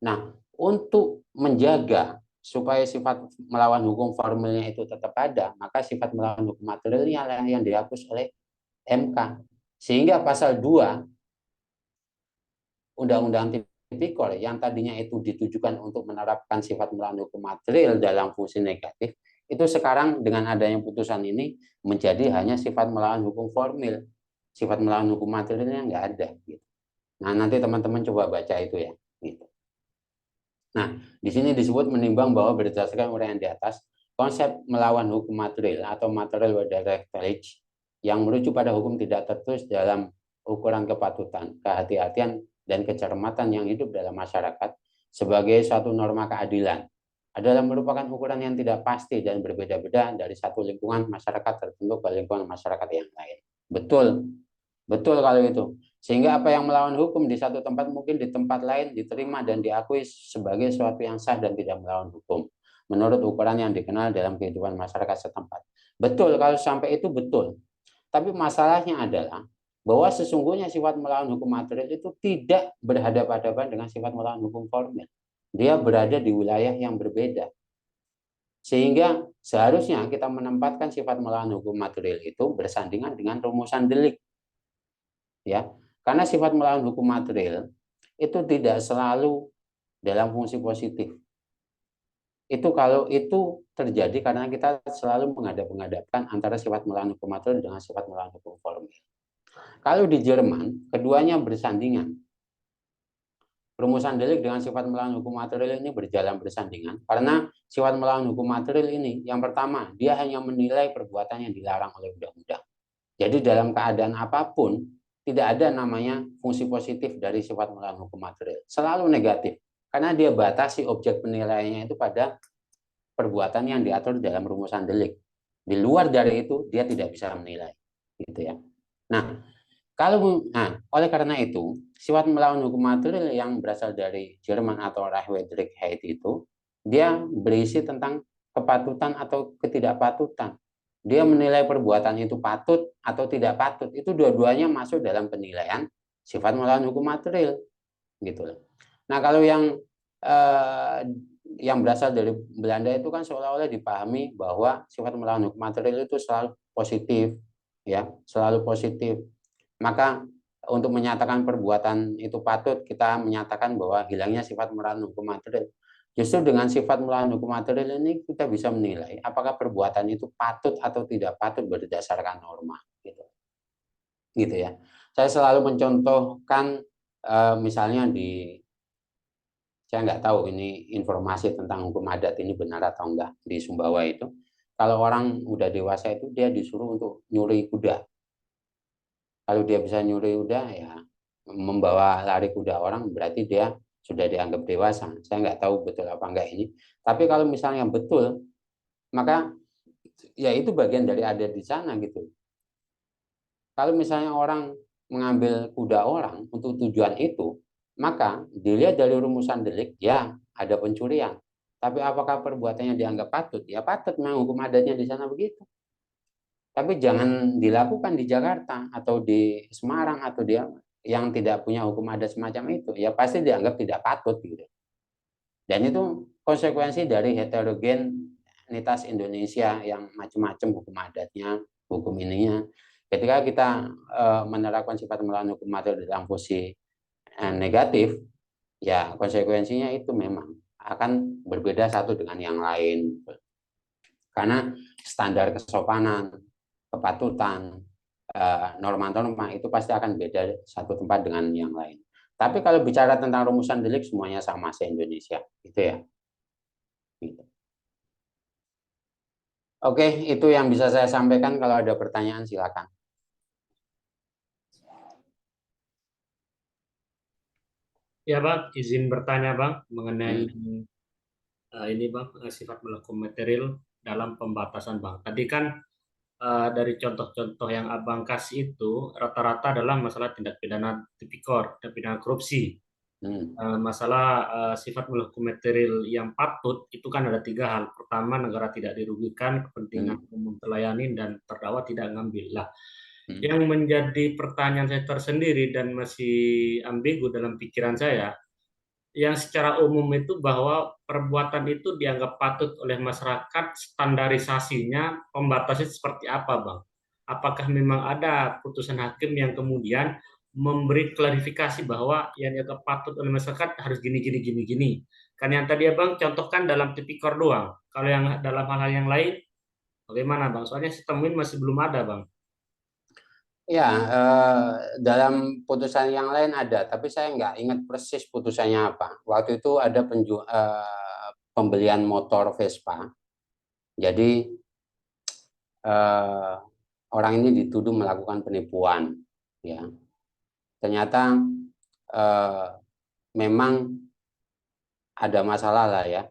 Nah, untuk menjaga supaya sifat melawan hukum formilnya itu tetap ada, maka sifat melawan hukum materialnya yang dihapus oleh MK. Sehingga pasal 2 Undang-Undang Tipikor yang tadinya itu ditujukan untuk menerapkan sifat melawan hukum material dalam fungsi negatif, itu sekarang dengan adanya putusan ini menjadi hanya sifat melawan hukum formil. Sifat melawan hukum materialnya nggak ada. Gitu. Nah, nanti teman-teman coba baca itu ya. Gitu. Nah, di sini disebut menimbang bahwa berdasarkan uraian di atas, konsep melawan hukum material atau material direct knowledge yang merujuk pada hukum tidak tertulis dalam ukuran kepatutan, kehati-hatian, dan kecermatan yang hidup dalam masyarakat sebagai suatu norma keadilan adalah merupakan ukuran yang tidak pasti dan berbeda-beda dari satu lingkungan masyarakat tertentu ke lingkungan masyarakat yang lain. Betul, betul kalau itu. Sehingga apa yang melawan hukum di satu tempat mungkin di tempat lain diterima dan diakui sebagai suatu yang sah dan tidak melawan hukum menurut ukuran yang dikenal dalam kehidupan masyarakat setempat. Betul, kalau sampai itu betul. Tapi masalahnya adalah bahwa sesungguhnya sifat melawan hukum material itu tidak berhadapan-hadapan dengan sifat melawan hukum formil. Dia berada di wilayah yang berbeda. Sehingga seharusnya kita menempatkan sifat melawan hukum material itu bersandingan dengan rumusan delik. Ya, karena sifat melawan hukum material itu tidak selalu dalam fungsi positif. Itu kalau itu terjadi karena kita selalu menghadap-menghadapkan antara sifat melawan hukum material dengan sifat melawan hukum formil. Kalau di Jerman, keduanya bersandingan. Rumusan delik dengan sifat melawan hukum material ini berjalan bersandingan karena sifat melawan hukum material ini, yang pertama, dia hanya menilai perbuatan yang dilarang oleh undang-undang. Jadi dalam keadaan apapun, tidak ada namanya fungsi positif dari sifat melawan hukum material. Selalu negatif. Karena dia batasi objek penilaiannya itu pada perbuatan yang diatur dalam rumusan delik. Di luar dari itu, dia tidak bisa menilai. Gitu ya. Nah, oleh karena itu, sifat melawan hukum material yang berasal dari Jerman atau Reichswidrigkeit itu, dia berisi tentang kepatutan atau ketidakpatutan. Dia menilai perbuatan itu patut atau tidak patut. Itu dua-duanya masuk dalam penilaian sifat melawan hukum material. Gitu. Nah, kalau yang berasal dari Belanda itu kan seolah-olah dipahami bahwa sifat melawan hukum material itu selalu positif, ya, selalu positif. Maka untuk menyatakan perbuatan itu patut, kita menyatakan bahwa hilangnya sifat melawan hukum material. Justru dengan sifat melawan hukum material ini kita bisa menilai apakah perbuatan itu patut atau tidak patut berdasarkan norma. Gitu ya. Saya selalu mencontohkan misalnya saya nggak tahu ini informasi tentang hukum adat ini benar atau enggak di Sumbawa itu. Kalau orang udah dewasa itu dia disuruh untuk nyuri kuda. Kalau dia bisa nyuri kuda ya membawa lari kuda orang berarti dia sudah dianggap dewasa. Saya nggak tahu betul apa enggak ini. Tapi kalau misalnya betul, maka ya itu bagian dari adat di sana gitu. Kalau misalnya orang mengambil kuda orang untuk tujuan itu, Maka dilihat dari rumusan delik, ya ada pencurian. Tapi apakah perbuatannya dianggap patut? Ya patut, memang hukum adatnya di sana begitu. Tapi jangan dilakukan di Jakarta atau di Semarang atau dia yang tidak punya hukum adat semacam itu. Ya pasti dianggap tidak patut gitu. Dan itu konsekuensi dari heterogenitas Indonesia yang macam-macam hukum adatnya, hukum ininya. Ketika kita menerapkan sifat melawan hukum material dalam posisi negatif, ya konsekuensinya itu memang akan berbeda satu dengan yang lain. Karena standar kesopanan, kepatutan, norma-norma itu pasti akan beda satu tempat dengan yang lain. Tapi kalau bicara tentang rumusan delik semuanya sama se-Indonesia, gitu ya. Gitu. Oke, itu yang bisa saya sampaikan. Kalau ada pertanyaan silakan. Ya Bang, izin bertanya Bang mengenai ini Bang, sifat melakukan material dalam pembatasan Bang. Tadi kan dari contoh-contoh yang Abang kasih itu rata-rata adalah masalah tindak pidana tipikor, tindak pidana korupsi. Masalah sifat melakukan material yang patut itu kan ada 3 hal. Pertama, negara tidak dirugikan, kepentingan umum terlayani, dan terdakwa tidak ngambil. Lah, yang menjadi pertanyaan saya tersendiri dan masih ambigu dalam pikiran saya, yang secara umum itu bahwa perbuatan itu dianggap patut oleh masyarakat, standarisasinya, pembatasnya seperti apa, Bang? Apakah memang ada putusan hakim yang kemudian memberi klarifikasi bahwa yang dianggap patut oleh masyarakat harus gini, gini, gini, gini. Kan yang tadi Abang contohkan dalam tipikor doang. Kalau yang dalam hal-hal yang lain, bagaimana, Bang? Soalnya saya temuin masih belum ada, Bang. Ya, dalam putusan yang lain ada, tapi saya nggak ingat persis putusannya apa. Waktu itu ada pembelian motor Vespa. Jadi orang ini dituduh melakukan penipuan. Ya, ternyata memang ada masalah lah ya.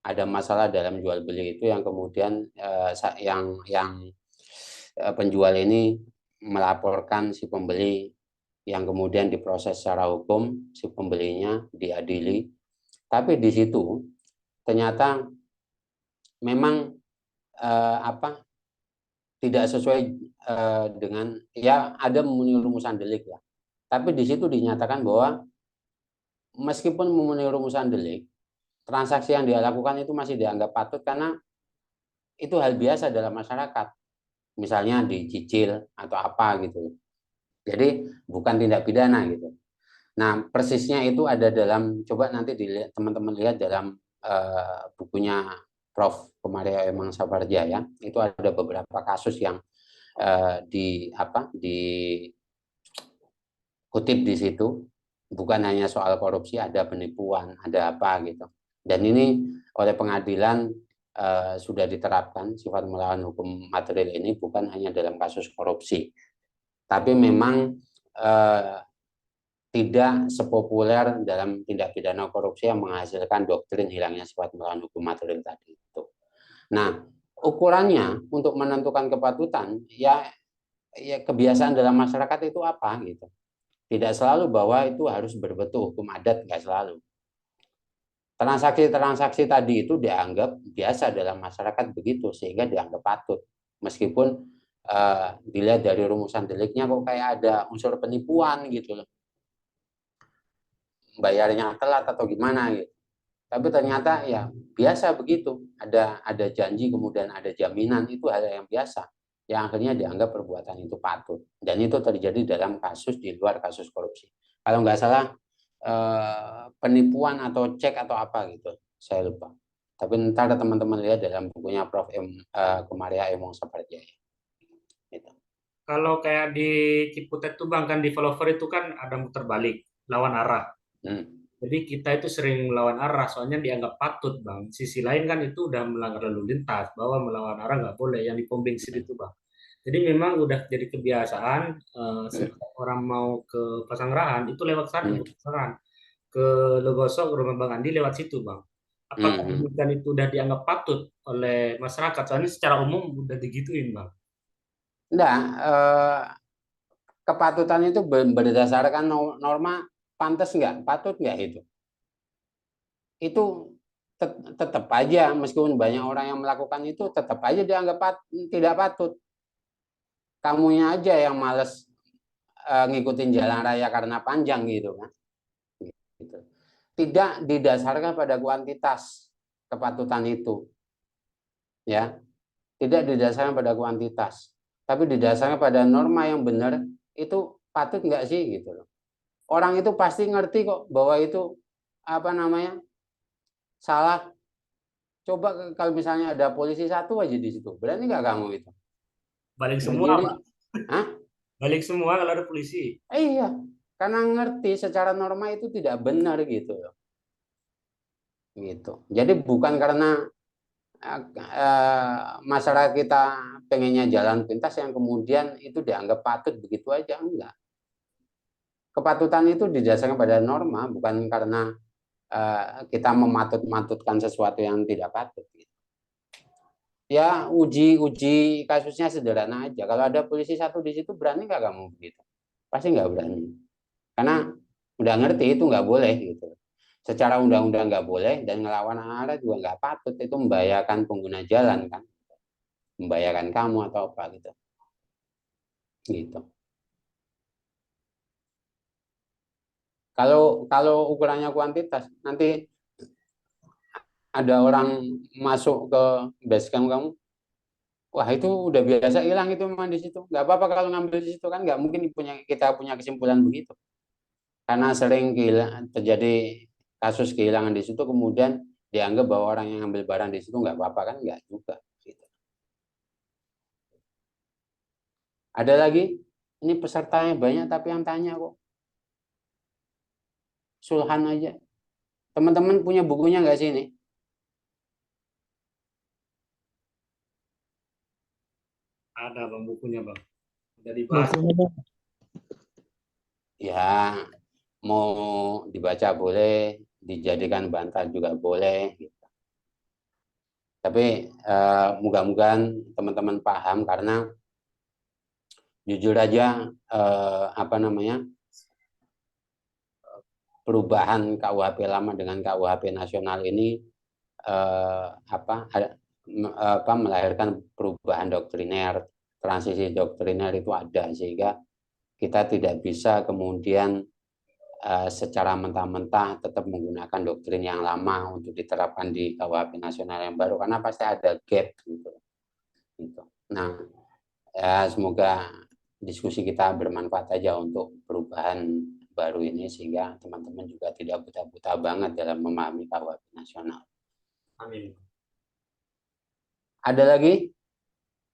Ada masalah dalam jual beli itu yang kemudian yang penjual ini melaporkan si pembeli, yang kemudian diproses secara hukum, si pembelinya diadili. Tapi di situ ternyata memang tidak sesuai dengan, ya ada memenuhi rumusan delik ya. Tapi di situ dinyatakan bahwa meskipun memenuhi rumusan delik, transaksi yang dia lakukan itu masih dianggap patut karena itu hal biasa dalam masyarakat. Misalnya dicicil atau apa gitu. Jadi bukan tindak pidana gitu. Nah, persisnya itu ada dalam, coba nanti dilihat, teman-teman lihat dalam bukunya Prof. Komaria Emang Saparja ya. Itu ada beberapa kasus yang dikutip di situ. Bukan hanya soal korupsi, ada penipuan, ada apa gitu. Dan ini oleh pengadilan sudah diterapkan sifat melawan hukum material ini bukan hanya dalam kasus korupsi, tapi memang tidak sepopuler dalam tindak pidana korupsi yang menghasilkan doktrin hilangnya sifat melawan hukum material tadi itu. Nah, ukurannya untuk menentukan kepatutan ya kebiasaan dalam masyarakat itu apa gitu. Tidak selalu bahwa itu harus berbentuk hukum adat, nggak selalu. Transaksi-transaksi tadi itu dianggap biasa dalam masyarakat begitu sehingga dianggap patut. Meskipun dilihat dari rumusan deliknya kok kayak ada unsur penipuan gitu loh. Bayarnya telat atau gimana gitu. Tapi ternyata ya biasa begitu. Ada janji kemudian ada jaminan, itu hal yang biasa. Yang akhirnya dianggap perbuatan itu patut. Dan itu terjadi dalam kasus di luar kasus korupsi. Kalau nggak salah penipuan atau cek atau apa gitu, saya lupa. Tapi ntar teman-teman lihat dalam bukunya Prof. Komaria Emong Saparja. Gitu. Kalau kayak di Ciputet tuh Bang, kan developer itu kan ada muter balik, lawan arah. Jadi kita itu sering melawan arah, soalnya dianggap patut Bang. Sisi lain kan itu udah melanggar lalu lintas, bahwa melawan arah nggak boleh, yang di pom bensin itu Bang. Jadi memang udah jadi kebiasaan, setiap orang mau ke Pasanggerahan, itu lewat sana, ke Pasanggerahan. Ke Logosok, ke rumah Bang Andi lewat situ Bang. Apakah demikian itu udah dianggap patut oleh masyarakat? Soalnya secara umum udah digituin Bang. Enggak, kepatutan itu berdasarkan norma pantas nggak, patut nggak itu tetap aja meskipun banyak orang yang melakukan itu tetap aja dianggap tidak patut. Kamunya aja yang males ngikutin jalan raya karena panjang gitu kan. Gitu. Tidak didasarkan pada kuantitas kepatutan itu, ya, tidak didasarkan pada kuantitas, tapi didasarkan pada norma yang benar. Itu patut nggak sih gitu loh. Orang itu pasti ngerti kok bahwa itu apa namanya salah. Coba kalau misalnya ada polisi satu aja di situ, berani nggak kamu itu Balik semua, berdiri? Pak. Hah? Balik semua kalau ada polisi. Iya, karena ngerti secara norma itu tidak benar gitu loh. Gitu. Jadi bukan karena masyarakat kita pengennya jalan pintas yang kemudian itu dianggap patut begitu aja, enggak. Kepatutan itu didasarkan pada norma, bukan karena kita mematut-matutkan sesuatu yang tidak patut. Gitu. Ya uji kasusnya sederhana aja. Kalau ada polisi satu di situ, berani nggak kamu begitu? Pasti nggak berani. Karena udah ngerti itu nggak boleh gitu. Secara undang-undang nggak boleh dan ngelawan arah juga nggak patut. Itu membahayakan pengguna jalan kan, membahayakan kamu atau apa gitu. Gitu. Kalau ukurannya kuantitas, nanti ada orang masuk ke base camp kamu, wah itu udah biasa hilang itu memang di situ. Nggak apa-apa kalau ngambil di situ kan, nggak mungkin kita punya kesimpulan begitu. Karena sering terjadi kasus kehilangan di situ, kemudian dianggap bahwa orang yang ngambil barang di situ nggak apa-apa kan, nggak juga. Gitu. Ada lagi? Ini pesertanya banyak tapi yang tanya kok. Sulhan aja. Teman-teman punya bukunya nggak sih ini? Ada Bang bukunya, Bang. Udah dibahas. Ya, mau dibaca boleh, dijadikan bantahan juga boleh. Gitu. Tapi mudah-mudahan teman-teman paham karena jujur aja apa namanya perubahan KUHP lama dengan KUHP nasional ini melahirkan perubahan doktriner, transisi doktriner itu ada sehingga kita tidak bisa kemudian secara mentah-mentah tetap menggunakan doktrin yang lama untuk diterapkan di KUHP nasional yang baru karena pasti ada gap gitu. Nah, ya semoga diskusi kita bermanfaat aja untuk perubahan baru ini sehingga teman-teman juga tidak buta-buta banget dalam memahami KUHP nasional. Amin. Ada lagi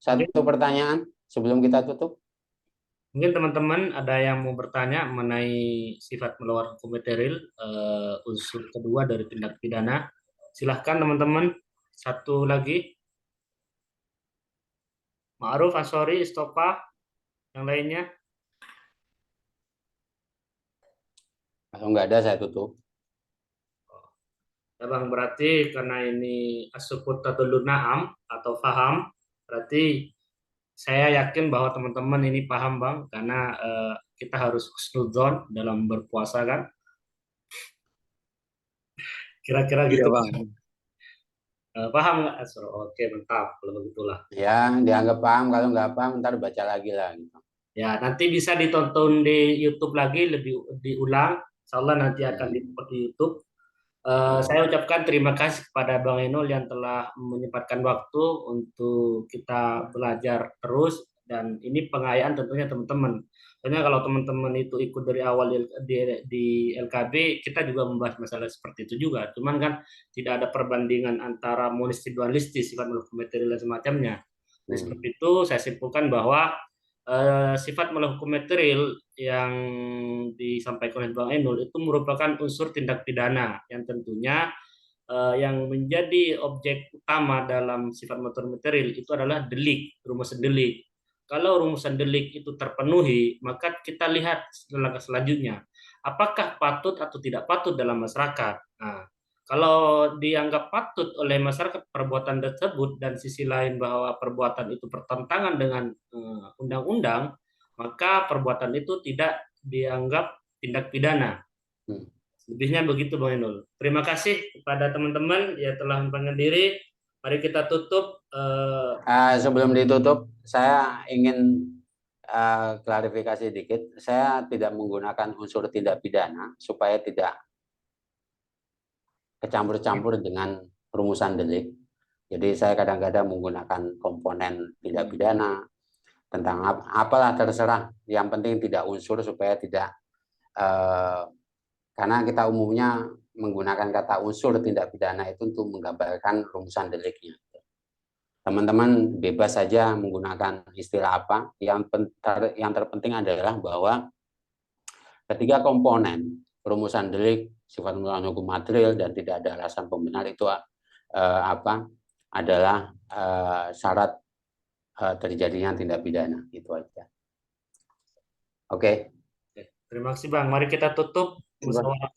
satu pertanyaan sebelum kita tutup? Mungkin teman-teman ada yang mau bertanya mengenai sifat melawan hukum material, unsur kedua dari tindak pidana. Silahkan teman-teman. Satu lagi. Ma'ruf, Ansori, Istopa, yang lainnya. Kalau nggak ada saya tutup. Ya Bang, berarti karena ini as-sukut tadullu na'am atau faham, berarti saya yakin bahwa teman-teman ini paham Bang, karena kita harus husnudzon dalam berpuasa kan. Kira-kira Iya, gitu. Bang. Paham nggak Asro? Oke, mantap kalau begitulah. Ya, dianggap paham. Kalau nggak paham, ntar baca lagi lah. Gitu. Ya, nanti bisa ditonton di YouTube lagi, lebih diulang. Insya Allah nanti akan di YouTube. Saya ucapkan terima kasih kepada Bang Enul yang telah menyempatkan waktu untuk kita belajar terus dan ini pengayaan tentunya teman-teman. Karena kalau teman-teman itu ikut dari awal di LKB, kita juga membahas masalah seperti itu juga. Cuman kan tidak ada perbandingan antara monistis dualistis, sifat melakukan material dan semacamnya. Nah, seperti itu saya simpulkan bahwa sifat melakukan material yang disampaikan oleh Bang Enul itu merupakan unsur tindak pidana yang tentunya yang menjadi objek utama dalam sifat motor material itu adalah delik, rumusan delik. Kalau rumusan delik itu terpenuhi, maka kita lihat langkah selanjutnya, apakah patut atau tidak patut dalam masyarakat. Nah, kalau dianggap patut oleh masyarakat perbuatan tersebut dan sisi lain bahwa perbuatan itu bertentangan dengan undang-undang, maka perbuatan itu tidak dianggap tindak pidana. Lebihnya begitu Bang Inul. Terima kasih kepada teman-teman yang telah memperkenalkan diri. Mari kita tutup. Sebelum ditutup, saya ingin klarifikasi dikit. Saya tidak menggunakan unsur tindak pidana supaya tidak kecampur-campur dengan rumusan delik. Jadi saya kadang-kadang menggunakan komponen tindak pidana tentang apalah terserah. Yang penting tidak unsur supaya tidak karena kita umumnya menggunakan kata unsur tindak pidana itu untuk menggambarkan rumusan deliknya. Teman-teman bebas saja menggunakan istilah apa. Yang terpenting adalah bahwa ketiga komponen rumusan delik, sifat melawan hukum material dan tidak ada alasan pembenar itu adalah syarat terjadinya tindak pidana. Itu aja. Oke. Terima kasih Bang. Mari kita tutup musyawarah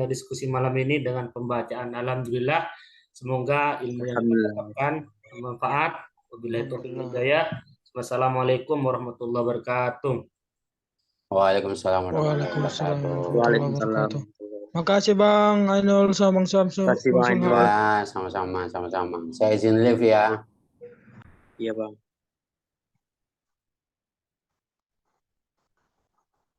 diskusi malam ini dengan pembacaan alhamdulillah. Semoga ilmu yang kita dapatkan bermanfaat. Wabillahi taufiq wal hidayah. Wassalamualaikum warahmatullahi wabarakatuh. Waalaikumsalam Waalaikumsalam warahmatullahi warahmatullahi wabarakatuh. Makasih Bang Ainul sama Bang Samsul. Makasih, Bang Ainul. wabarakatuh. Sama-sama. Saya izin live ya. Iya, Bang.